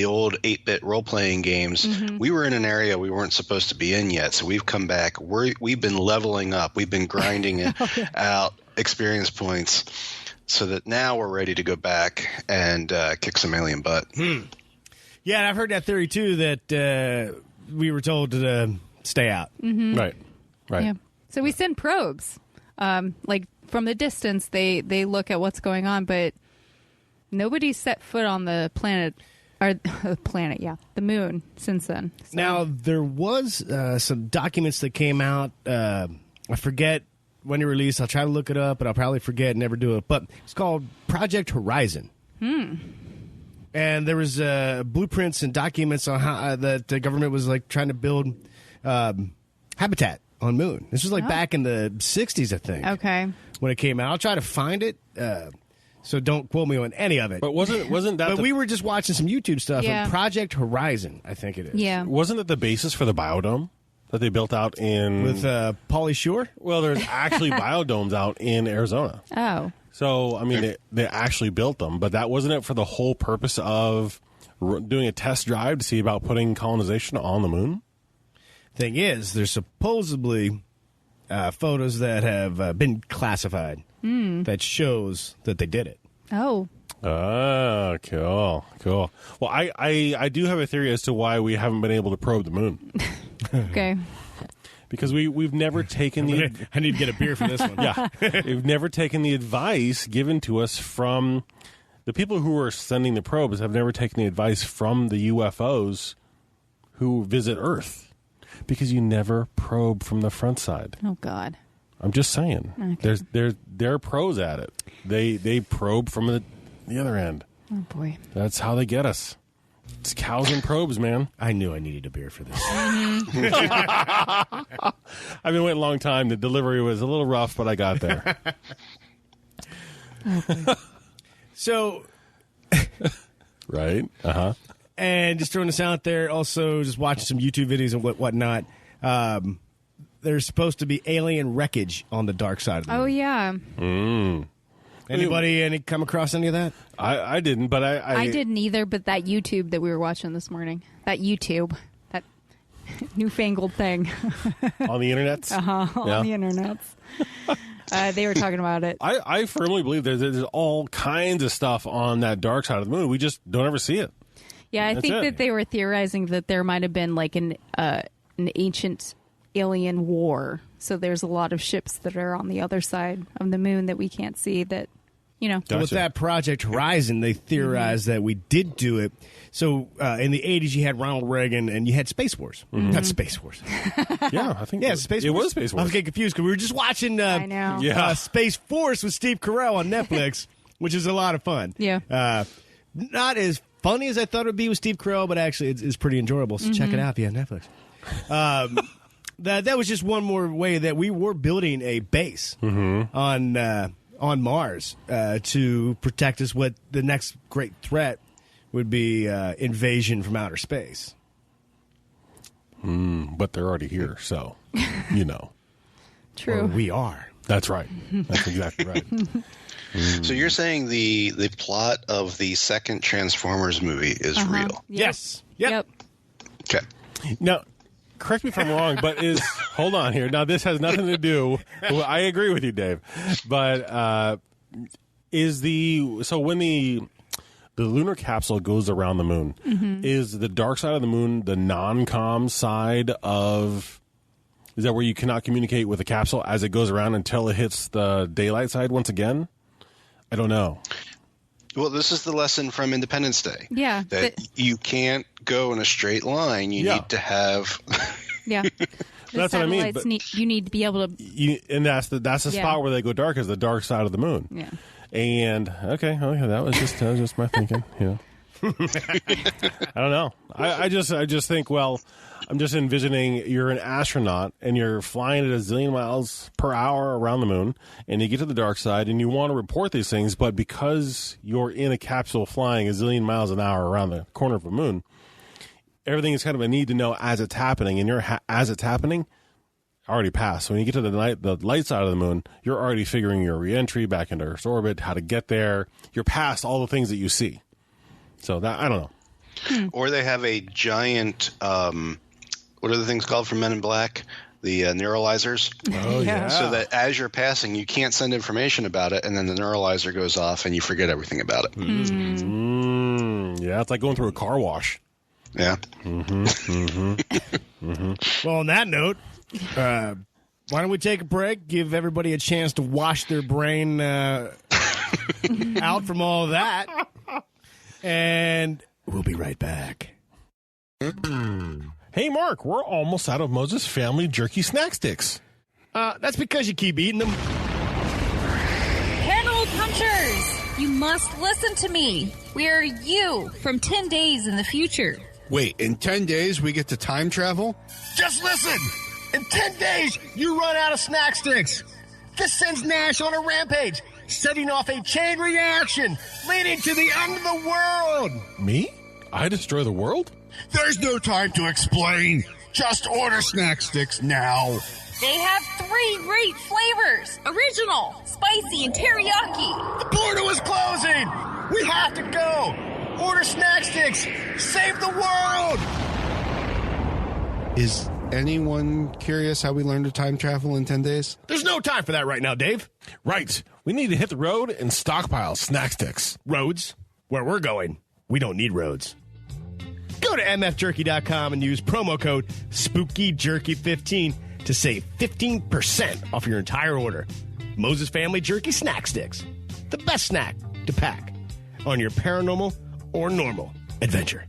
old 8-bit role-playing games. We were in an area we weren't supposed to be in yet, so we've come back. We've been leveling up. We've been grinding out experience points so that now we're ready to go back and kick some alien butt. Yeah, and I've heard that theory, too, that we were told to stay out. Right. Yeah. So we send probes. Like, from the distance, they look at what's going on, but nobody's set foot on the planet, or the moon since then. So. Now, there was some documents that came out. I forget when it released. I'll try to look it up, but I'll probably forget and never do it. But it's called Project Horizon. And there was blueprints and documents on how that the government was like trying to build habitat on moon. This was like back in the 60s, I think. Okay. When it came out. I'll try to find it. So don't quote me on any of it. But wasn't that? But we were just watching some YouTube stuff. Yeah. And Project Horizon, I think it is. Yeah. Wasn't it the basis for the biodome that they built out in With Pauly Shore? Well, there's actually biodomes out in Arizona. Oh. So, I mean, they actually built them, but that wasn't it for the whole purpose of doing a test drive to see about putting colonization on the moon? Thing is, there's supposedly photos that have been classified that shows that they did it. Oh. Ah, cool. Well, I do have a theory as to why we haven't been able to probe the moon. Okay. Because we've never taken the... I need to get a beer for this one. Yeah. We've never taken the advice given to us from... The people who are sending the probes have never taken the advice from the UFOs who visit Earth. Because you never probe from the front side. Oh, God. I'm just saying. Okay. They're pros at it. They probe from the other end. Oh, boy. That's how they get us. It's cows and probes, man. I knew I needed a beer for this. I've been waiting a long time. The delivery was a little rough, but I got there. So, Right? Uh-huh. and just throwing this out there, also just watching some YouTube videos and whatnot. There's supposed to be alien wreckage on the dark side of the moon. Oh, yeah. Anybody come across any of that? I didn't, but I didn't either, but that YouTube that we were watching this morning, that newfangled thing on the internet. on the internet. They were talking about it. I firmly believe there's all kinds of stuff on that dark side of the moon. We just don't ever see it. Yeah, I That's think it. that they were theorizing that there might have been like an ancient alien war. So there's a lot of ships that are on the other side of the moon that we can't see that, So with that Project Horizon, they theorized that we did do it. So in the 80s, you had Ronald Reagan and you had Space Wars. Not Space Wars. Yeah, I think Space it Wars. was Space I was Wars. getting confused because we were just watching I know. Space Force with Steve Carell on Netflix, which is a lot of fun. Yeah. Not as funny as I thought it would be with Steve Carell, but actually it's pretty enjoyable. So check it out if you have Netflix. That was just one more way that we were building a base on Mars to protect us. What the next great threat would be invasion from outer space. But they're already here, so True. Or we are. That's right. That's exactly right. So you're saying the plot of the second Transformers movie is real? Yep. Yes. Yep. Okay. Now, correct me if I'm wrong, but hold on here. Now, this has nothing to do. Well, I agree with you, Dave. But when the lunar capsule goes around the moon, is the dark side of the moon the non-com side of? Is that where you cannot communicate with the capsule as it goes around until it hits the daylight side once again? I don't know. Well, this is the lesson from Independence Day. Yeah. That you can't go in a straight line. You need to have... Yeah. That's what I mean. But you need to be able to... and that's the spot where they go dark, is the dark side of the moon. Yeah. And, okay, that was just my thinking, I don't know. I just think, well, I'm just envisioning you're an astronaut and you're flying at a zillion miles per hour around the moon, and you get to the dark side and you want to report these things, but because you're in a capsule flying a zillion miles an hour around the corner of a moon, everything is kind of a need to know as it's happening, and as it's happening, already passed. So when you get to the light side of the moon, you're already figuring your reentry back into Earth's orbit, how to get there. You're past all the things that you see. So that, I don't know. Or they have a giant, what are the things called from Men in Black? The neuralizers. Oh, yeah. So that as you're passing, you can't send information about it, and then the neuralizer goes off and you forget everything about it. Yeah, it's like going through a car wash. Yeah. Well, on that note, why don't we take a break, give everybody a chance to wash their brain out from all that, and we'll be right back. Hey, Mark, we're almost out of Moses Family Jerky Snack Sticks. That's because you keep eating them. Paranormal Punchers, you must listen to me. We are you from 10 days in the future. Wait, in 10 days we get to time travel? Just listen! In 10 days, you run out of snack sticks. This sends Nash on a rampage, setting off a chain reaction, leading to the end of the world. Me? I destroy the world? There's no time to explain. Just order snack sticks now. They have 3 great flavors. Original, spicy, and teriyaki. The portal is closing. We have to go. Order snack sticks. Save the world. Is anyone curious how we learn to time travel in 10 days? There's no time for that right now, Dave. Right. We need to hit the road and stockpile snack sticks. Roads? Where we're going, we don't need roads. Go to mfjerky.com and use promo code SpookyJerky15 to save 15% off your entire order. Moses Family Jerky Snack Sticks. The best snack to pack on your paranormal or normal adventure.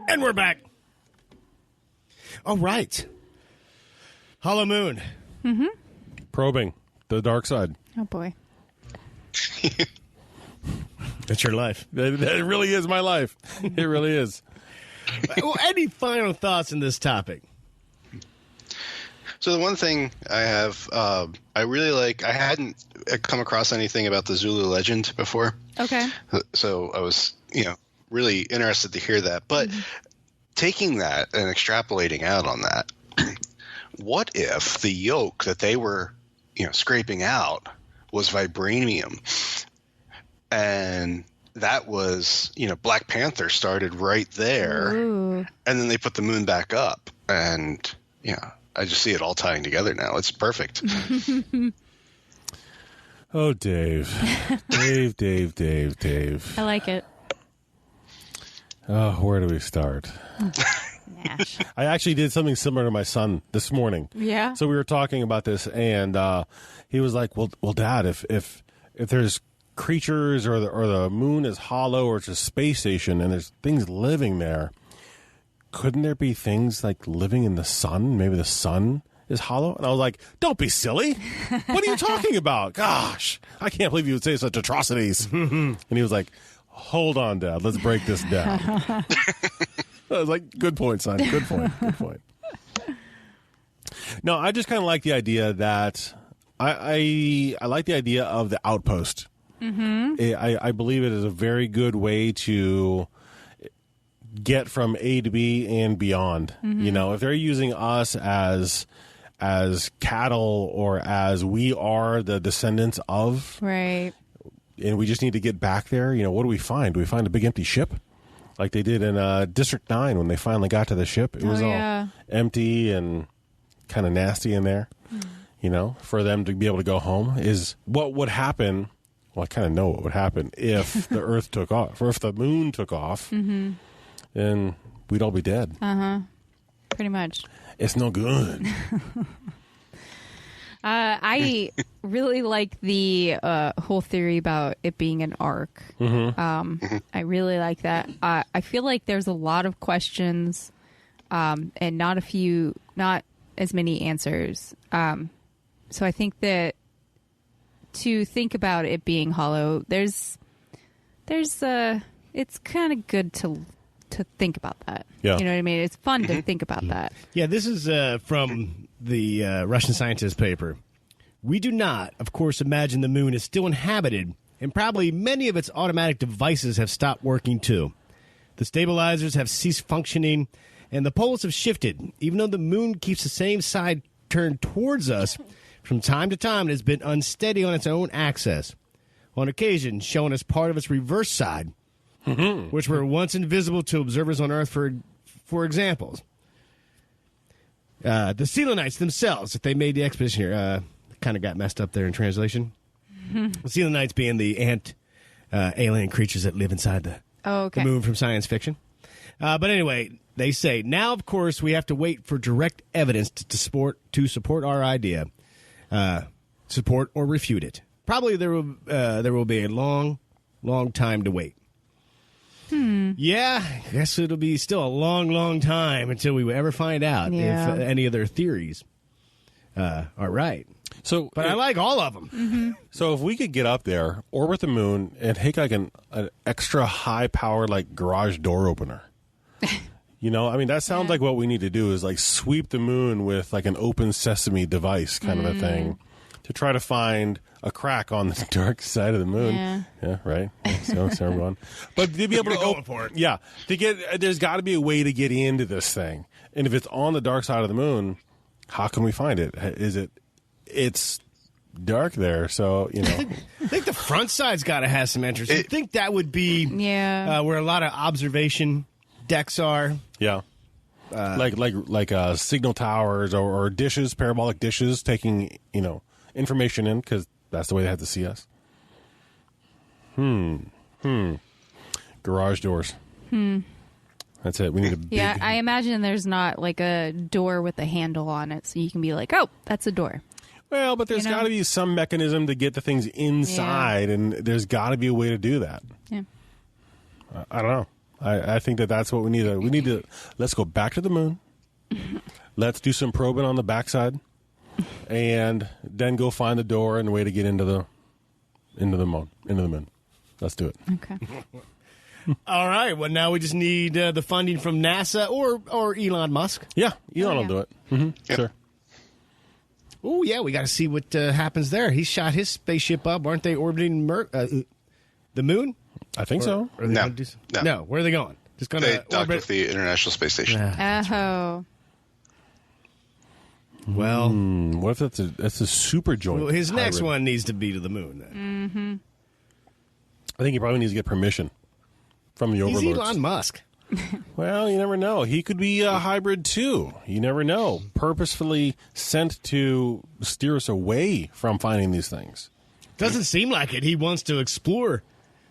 And we're back. All right. Hollow Moon. Mm-hmm. Probing the dark side. Oh, boy. That's your life. That really is my life. It really is. Well, any final thoughts on this topic? So the one thing I have, I really like, I hadn't come across anything about the Zulu legend before. Okay. So I was, really interested to hear that. But taking that and extrapolating out on that, what if the yolk that they were, scraping out was vibranium? And that was, Black Panther started right there. Ooh. And then they put the moon back up. And, I just see it all tying together now. It's perfect. Oh, Dave. Dave. I like it. Oh, where do we start? Nash. I actually did something similar to my son this morning. Yeah? So we were talking about this, and he was like, well, Dad, if there's creatures or the moon is hollow or it's a space station and there's things living there, couldn't there be things like living in the sun? Maybe the sun is hollow? And I was like, don't be silly. What are you talking about? Gosh, I can't believe you would say such atrocities. And he was like, hold on, Dad. Let's break this down. I was like, good point, son. Good point. No, I just kind of like the idea that I like the idea of the outpost. Mm-hmm. I believe it is a very good way to get from A to B and beyond. Mm-hmm. If they're using us as cattle or as we are the descendants of, Right. and we just need to get back there, what do we find? Do we find a big empty ship? like they did in District 9 when they finally got to the ship. It was all empty and kind of nasty in there. You know, for them to be able to go home is what would happen. Well, I kind of know what would happen if the Earth took off, or if the moon took off, then we'd all be dead. Pretty much. It's no good. I really like the whole theory about it being an arc. I really like that. I feel like there's a lot of questions and not as many answers. So I think that to think about it being hollow, it's kind of good to think about that. Yeah. You know what I mean? It's fun to think about that. Yeah, this is from the Russian scientist paper. We do not, of course, imagine the moon is still inhabited, and probably many of its automatic devices have stopped working too. The stabilizers have ceased functioning, and the poles have shifted. Even though the moon keeps the same side turned towards us, from time to time it has been unsteady on its own axis. On occasion, showing us part of its reverse side, which were once invisible to observers on Earth, for examples. The Selenites themselves, if they made the expedition here, kind of got messed up there in translation. The Selenites being the ant alien creatures that live inside the moon from science fiction. But anyway, they say, now, of course, we have to wait for direct evidence to support our idea, support or refute it. Probably there will be a long, long time to wait. Yeah, I guess it'll be still a long, long time until we ever find out if any of their theories are right. But I like all of them. So if we could get up there, orbit the moon, and take like an extra high-powered like garage door opener. You know, I mean, that sounds like what we need to do is like sweep the moon with like an open sesame device kind of a thing to try to find a crack on the dark side of the moon. Yeah, right. So everyone. But to be able to go for it. Yeah, there's got to be a way to get into this thing. And if it's on the dark side of the moon, how can we find it? It's dark there, so you know. I think the front side's got to have some entrance. I think that would be where a lot of observation decks are. Yeah, like signal towers or dishes, parabolic dishes, taking information in because that's the way they have to see us. Garage doors. That's it. We need a big... Yeah, I imagine there's not like a door with a handle on it, so you can be like, oh, that's a door. Well, but there's got to be some mechanism to get the things inside, and there's got to be a way to do that. Yeah. I don't know. I think that's what we need. We need to let's go back to the moon. Let's do some probing on the backside, and then go find the door and a way to get into the moon. Let's do it. Okay. All right. Well, now we just need the funding from NASA or Elon Musk. Yeah, Elon will do it. Yep. Sure. Oh, yeah, we got to see what happens there. He shot his spaceship up. Aren't they orbiting the moon? I think so. Or no. Where are they going? Just going to orbit with the International Space Station. Oh. Well, what if that's a super joint? Well, his next one needs to be to the moon. Then. I think he probably needs to get permission from the overlords. He's Elon Musk. Well, you never know. He could be a hybrid, too. You never know. Purposefully sent to steer us away from finding these things. Doesn't seem like it. He wants to explore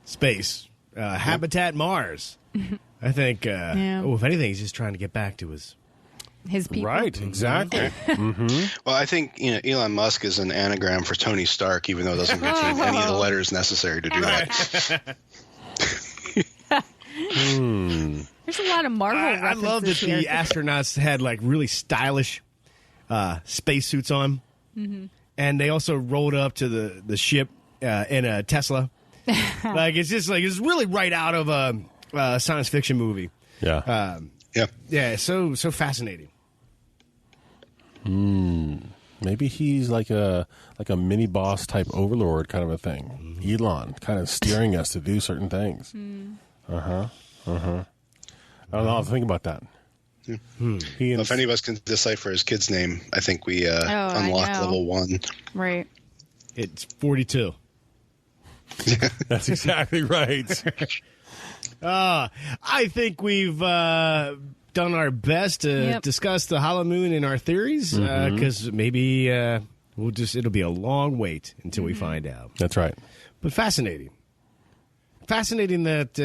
space, habitat Mars. I think, if anything, he's just trying to get back to his people. Right, exactly. Well, I think Elon Musk is an anagram for Tony Stark, even though it doesn't contain any of the letters necessary to do that. There's a lot of Marvel references I love that here. the astronauts had like really stylish spacesuits on, and they also rolled up to the ship in a Tesla. Like it's really right out of a science fiction movie. Yeah. Yeah. So fascinating. Maybe he's like a mini boss type overlord kind of a thing. Elon kind of steering us to do certain things. I don't know how to think about that. Well, if any of us can decipher his kid's name, I think we unlock level 1. Right. It's 42. That's exactly right. I think we've done our best to discuss the hollow moon in our theories, because maybe it'll be a long wait until we find out. That's right. But fascinating. Fascinating that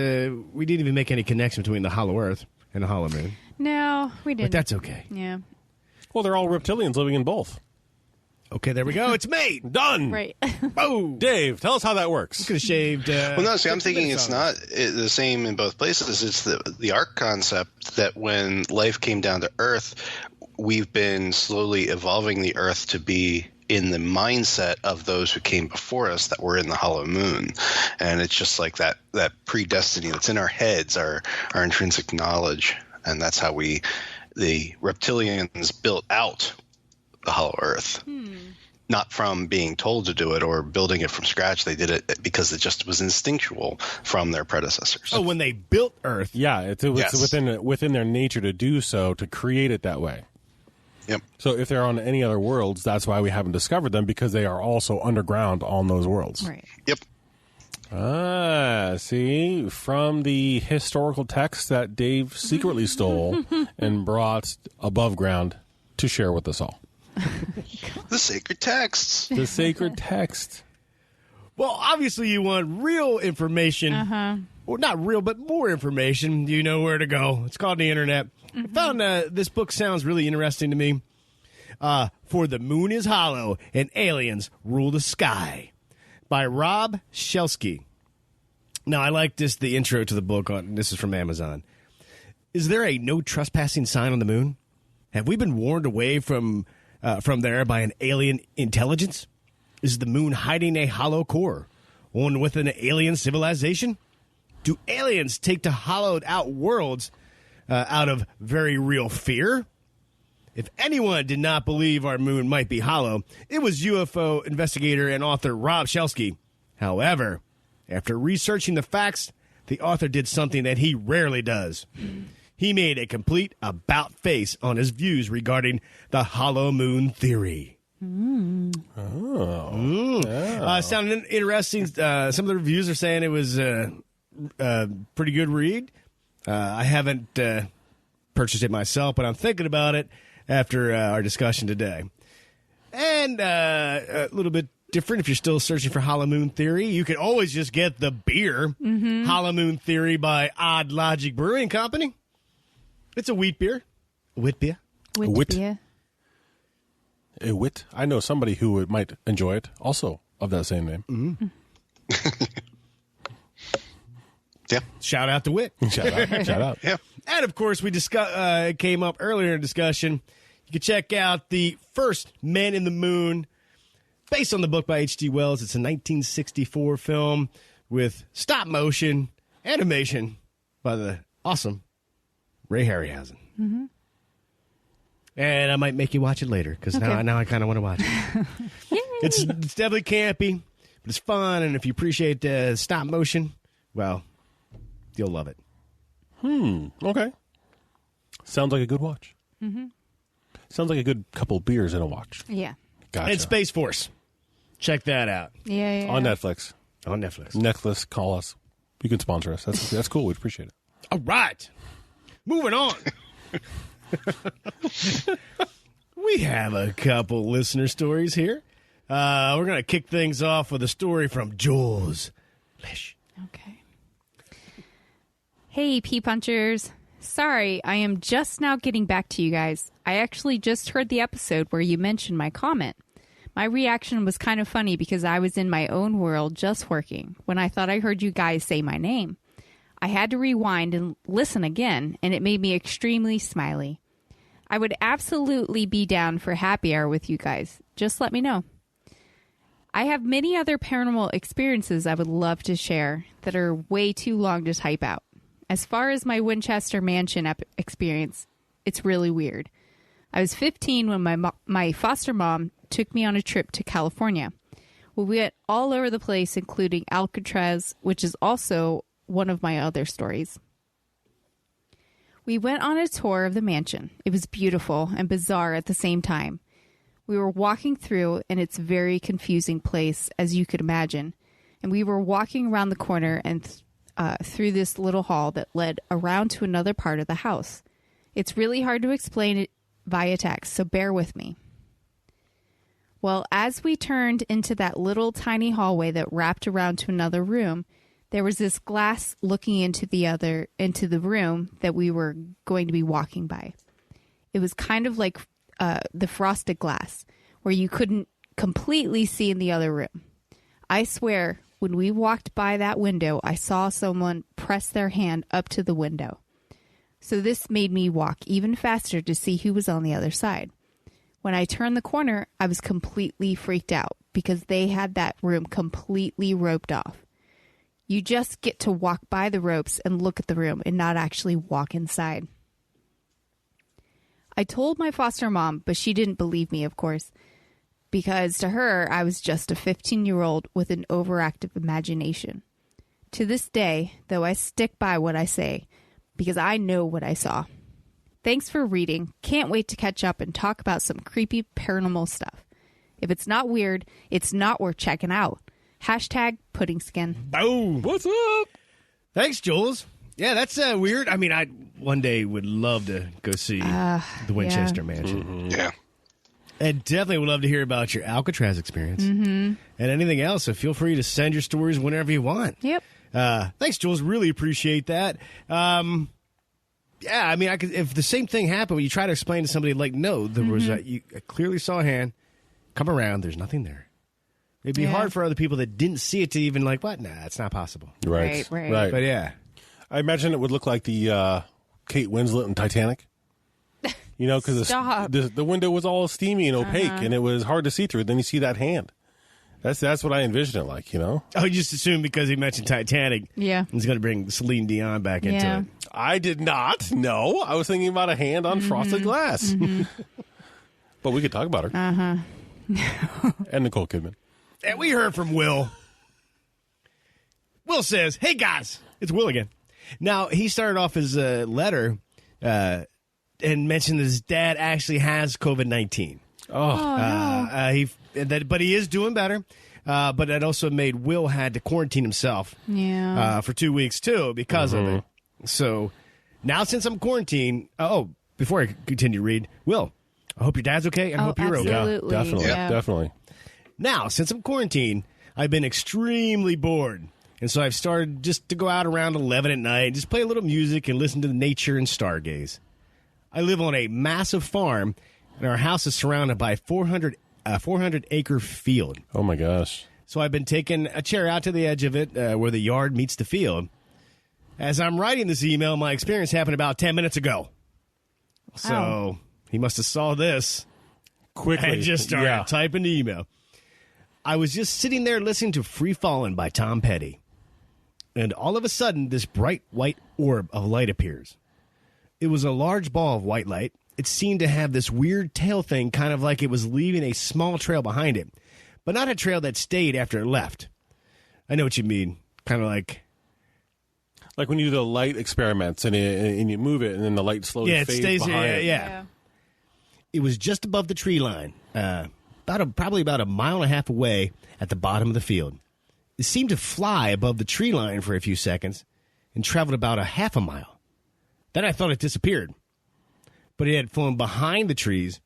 we didn't even make any connection between the hollow Earth and the hollow moon. No, we didn't. But that's okay. Yeah. Well, they're all reptilians living in both. Okay, there we go. It's made. Done. Right. Boom. Dave, tell us how that works. Could have shaved. Well, no, see, I'm 50 thinking minutes it's on not the same in both places. It's the arc concept that when life came down to Earth, we've been slowly evolving the Earth to be in the mindset of those who came before us that were in the hollow moon. And it's just like that predestiny that's in our heads, our intrinsic knowledge. And that's how the reptilians built out the hollow Earth. Not from being told to do it or building it from scratch. They did it because it just was instinctual from their predecessors. Oh, when they built Earth. Yeah, it's within their nature to do so, to create it that way. Yep. So if they're on any other worlds, that's why we haven't discovered them, because they are also underground on those worlds. Right. Yep. See, from the historical text that Dave secretly stole and brought above ground to share with us all. The sacred texts. The sacred text. Well, obviously you want real information. Well, not real, but more information. You know where to go. It's called the internet. I found this book sounds really interesting to me. For the Moon is Hollow and Aliens Rule the Sky by Rob Shelsky. Now, I like the intro to the book. This is from Amazon. Is there a no trespassing sign on the moon? Have we been warned away from there by an alien intelligence? Is the moon hiding a hollow core? One with an alien civilization? Do aliens take to hollowed out worlds out of very real fear? If anyone did not believe our moon might be hollow, it was UFO investigator and author Rob Shelsky. However, after researching the facts, the author did something that he rarely does. He made a complete about-face on his views regarding the hollow moon theory. Sounded interesting. Some of the reviews are saying it was a pretty good read. I haven't purchased it myself, but I'm thinking about it after our discussion today. And a little bit different, if you're still searching for Hollow Moon Theory, you could always just get the beer, Hollow Moon Theory by Odd Logic Brewing Company. It's a wheat beer. Wheat beer. Wit beer. A wit. I know somebody who might enjoy it, also of that same name. Yeah. Shout out to Wit. Shout out. Yeah. And, of course, we came up earlier in discussion. You can check out The First Men in the Moon, based on the book by H.G. Wells. It's a 1964 film with stop-motion animation by the awesome Ray Harryhausen. And I might make you watch it later, because now I kind of want to watch it. It's definitely campy, but it's fun, and if you appreciate stop-motion, well, you'll love it. Okay. Sounds like a good watch. Sounds like a good couple beers and a watch. Yeah. Gotcha. And Space Force. Check that out. Yeah. On Netflix. On Netflix. Netflix, call us. You can sponsor us. That's cool. We'd appreciate it. All right. Moving on. We have a couple listener stories here. We're going to kick things off with a story from Jules Lish. Okay. Hey, Pea Punchers. Sorry, I am just now getting back to you guys. I actually just heard the episode where you mentioned my comment. My reaction was kind of funny because I was in my own world just working when I thought I heard you guys say my name. I had to rewind and listen again, and it made me extremely smiley. I would absolutely be down for happy hour with you guys. Just let me know. I have many other paranormal experiences I would love to share that are way too long to type out. As far as my Winchester Mansion experience, it's really weird. I was 15 when my foster mom took me on a trip to California. We went all over the place, including Alcatraz, which is also one of my other stories. We went on a tour of the mansion. It was beautiful and bizarre at the same time. We were walking through, and it's a very confusing place, as you could imagine. And we were walking around the corner, and through this little hall that led around to another part of the house. It's really hard to explain it via text, so bear with me. Well, as we turned into that little tiny hallway that wrapped around to another room, there was this glass looking into the room that we were going to be walking by. It was kind of like the frosted glass, where you couldn't completely see in the other room. I swear, when we walked by that window, I saw someone press their hand up to the window. So this made me walk even faster to see who was on the other side. When I turned the corner, I was completely freaked out because they had that room completely roped off. You just get to walk by the ropes and look at the room and not actually walk inside. I told my foster mom, but she didn't believe me, of course, because to her, I was just a 15-year-old with an overactive imagination. To this day, though, I stick by what I say because I know what I saw. Thanks for reading. Can't wait to catch up and talk about some creepy paranormal stuff. If it's not weird, it's not worth checking out. Hashtag pudding skin. Boom. What's up? Thanks, Jules. Yeah, that's weird. I mean, I one day would love to go see the Winchester Mansion. Mm-hmm. Yeah. And definitely would love to hear about your Alcatraz experience. Mm-hmm. And anything else, so feel free to send your stories whenever you want. Yep. Thanks, Jules. Really appreciate that. Yeah, I mean, if the same thing happened when you try to explain to somebody, like, no, there was you clearly saw a hand, come around, there's nothing there. It'd be hard for other people that didn't see it to even like, what? Nah, it's not possible. Right. But yeah. I imagine it would look like the Kate Winslet in Titanic. You know, because the window was all steamy and opaque, and it was hard to see through. Then you see that hand. That's what I envision it like, you know? I just assumed because he mentioned Titanic, yeah, he's going to bring Celine Dion back into it. I did not. No, I was thinking about a hand on frosted glass. But we could talk about her. And Nicole Kidman. And we heard from Will. Will says, hey, guys. It's Will again. Now, he started off his letter and mentioned that his dad actually has COVID-19. But he is doing better. But that also made Will had to quarantine himself for 2 weeks, too, because of it. So now since I'm quarantined, before I continue to read, Will, I hope your dad's okay. I hope you're okay. Yeah, definitely. Now, since I'm quarantined, I've been extremely bored. And so I've started just to go out around 11 at night, just play a little music and listen to nature and stargaze. I live on a massive farm, and our house is surrounded by a 400-acre field. Oh, my gosh. So I've been taking a chair out to the edge of it where the yard meets the field. As I'm writing this email, my experience happened about 10 minutes ago. So he must have saw this quickly and just started typing the email. I was just sitting there listening to Free Fallin' by Tom Petty. And all of a sudden, this bright white orb of light appears. It was a large ball of white light. It seemed to have this weird tail thing, kind of like it was leaving a small trail behind it, but not a trail that stayed after it left. I know what you mean. Kind of like when you do the light experiments and you move it, and then the light slowly fades behind it. Yeah. It was just above the tree line, probably about a mile and a half away at the bottom of the field. It seemed to fly above the tree line for a few seconds and traveled about a half a mile. Then I thought it disappeared. But it had flown behind the trees,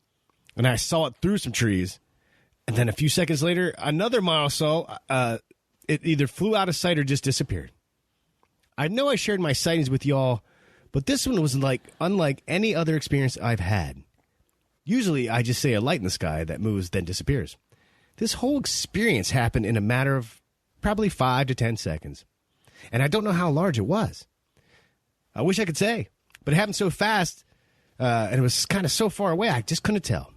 and I saw it through some trees. And then a few seconds later, another mile or so, it either flew out of sight or just disappeared. I know I shared my sightings with y'all, but this one was unlike any other experience I've had. Usually, I just say a light in the sky that moves, then disappears. This whole experience happened in a matter of probably 5 to 10 seconds. And I don't know how large it was. I wish I could say, but it happened so fast, and it was kind of so far away, I just couldn't tell.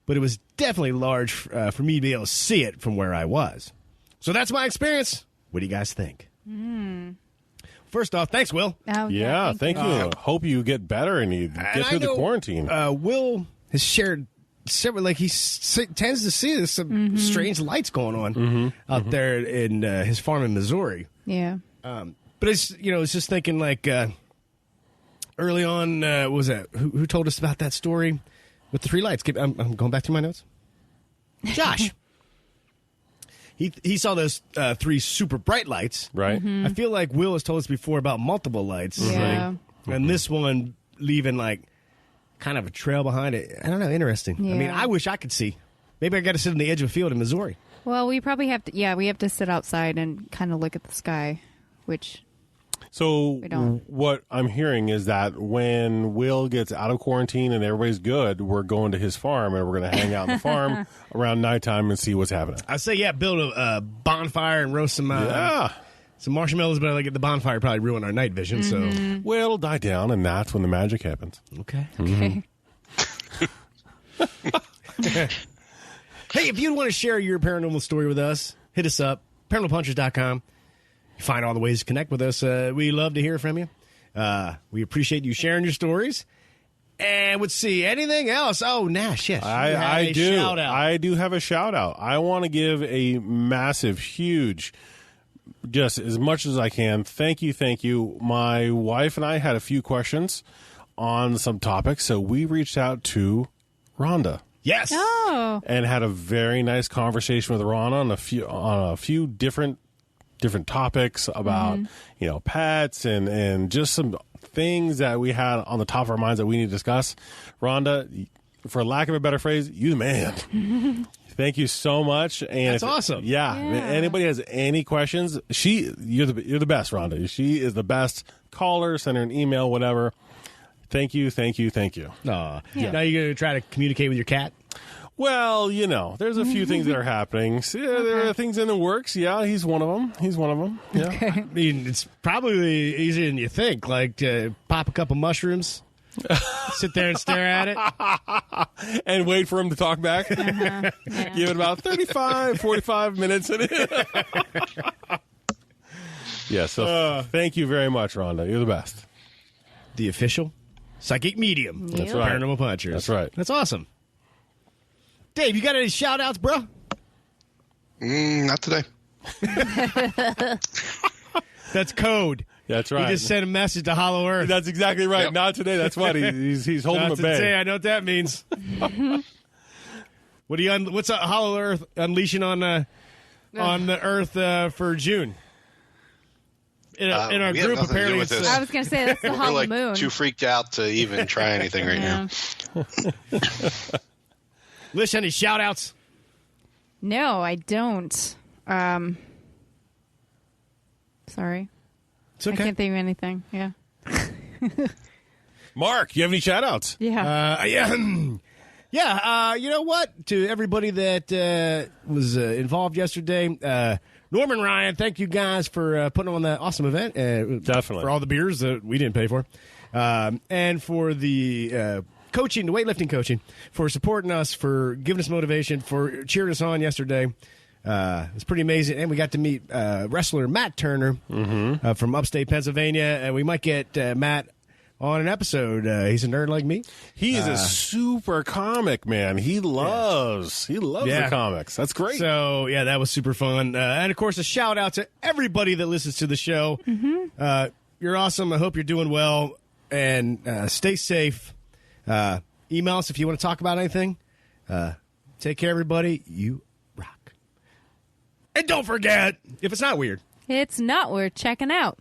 But it was definitely large for me to be able to see it from where I was. So that's my experience. What do you guys think? First off, thanks, Will. Oh, thank you. Hope you get better and you get through the quarantine. Will has shared several, he tends to see some strange lights going on out there in his farm in Missouri. Yeah. But it's just thinking early on, what was that? Who told us about that story with the three lights? I'm going back through my notes. Josh. he saw those 3 super bright lights. Right. Mm-hmm. I feel like Will has told us before about multiple lights. Yeah. And this one leaving like kind of a trail behind it. I don't know. Interesting. I mean, Yeah. I wish I could see. Maybe I got to sit on the edge of a field in Missouri. Well, we probably have to. Yeah, we have to sit outside and kind of look at the sky, which. So We don't. what I'm hearing is that when Will gets out of quarantine and everybody's good, we're going to his farm and we're going to hang out on the farm around nighttime and see what's happening. I say, yeah, build a bonfire and roast some some marshmallows, but like the bonfire probably ruin our night vision. Mm-hmm. Well, it'll die down, and that's when the magic happens. So okay. Okay. Hey, if you want to share your paranormal story with us, hit us up, paranormalpunchers.com. You find all the ways to connect with us. We love to hear from you. We appreciate you sharing your stories. And let's see, anything else? Oh, Nash, yes. I do. Shout out. I do have a shout out. I want to give a massive, huge, just as much as I can. Thank you. My wife and I had a few questions on some topics, so we reached out to Rhonda. Yes. Oh. And had a very nice conversation with Rhonda on a few different topics about pets and just some things that we had on the top of our minds that we need to discuss. Rhonda, for lack of a better phrase, you the man. Thank you so much. And That's awesome. Yeah. If anybody has any questions, you're the best, Rhonda. She is the best. Call her, send her an email, whatever. Thank you. Now you're going to try to communicate with your cat? Well, there's a few things that are happening. So, there are things in the works. Yeah, he's one of them. Yeah. I mean, it's probably easier than you think. Like, pop a couple mushrooms, sit there and stare at it. And wait for him to talk back. Yeah. Give it about 45 minutes. Yeah, so thank you very much, Rhonda. You're the best. The official psychic medium. That's right. Paranormal Punchers. That's right. That's awesome. Dave, you got any shout-outs, bro? Not today. That's code. That's right. He just sent a message to Hollow Earth. That's exactly right. Yep. Not today. That's what he's holding Not a bay. today. I know what that means. What's Hollow Earth unleashing on the Earth for June? In our We have group, nothing to do apparently, with it's this. I was going to say that's the We're hollow like moon. too freaked out to even try anything right now. Lish, any shout-outs? No, I don't. Sorry. It's okay. I can't think of anything. Yeah. Mark, you have any shout-outs? Yeah. You know what? To everybody that was involved yesterday, Norman, Ryan, thank you guys for putting on that awesome event. Definitely. For all the beers that we didn't pay for. And for the coaching, the weightlifting coaching, for supporting us, for giving us motivation, for cheering us on yesterday. It's pretty amazing. And we got to meet wrestler Matt Turner from upstate Pennsylvania. And we might get Matt on an episode. He's a nerd like me. He is a super comic, man. He loves the comics. That's great. So, yeah, that was super fun. And, of course, a shout-out to everybody that listens to the show. You're awesome. I hope you're doing well. And stay safe. Email us if you want to talk about anything. Take care, everybody. You rock. And don't forget, if it's not weird, It's not worth checking out.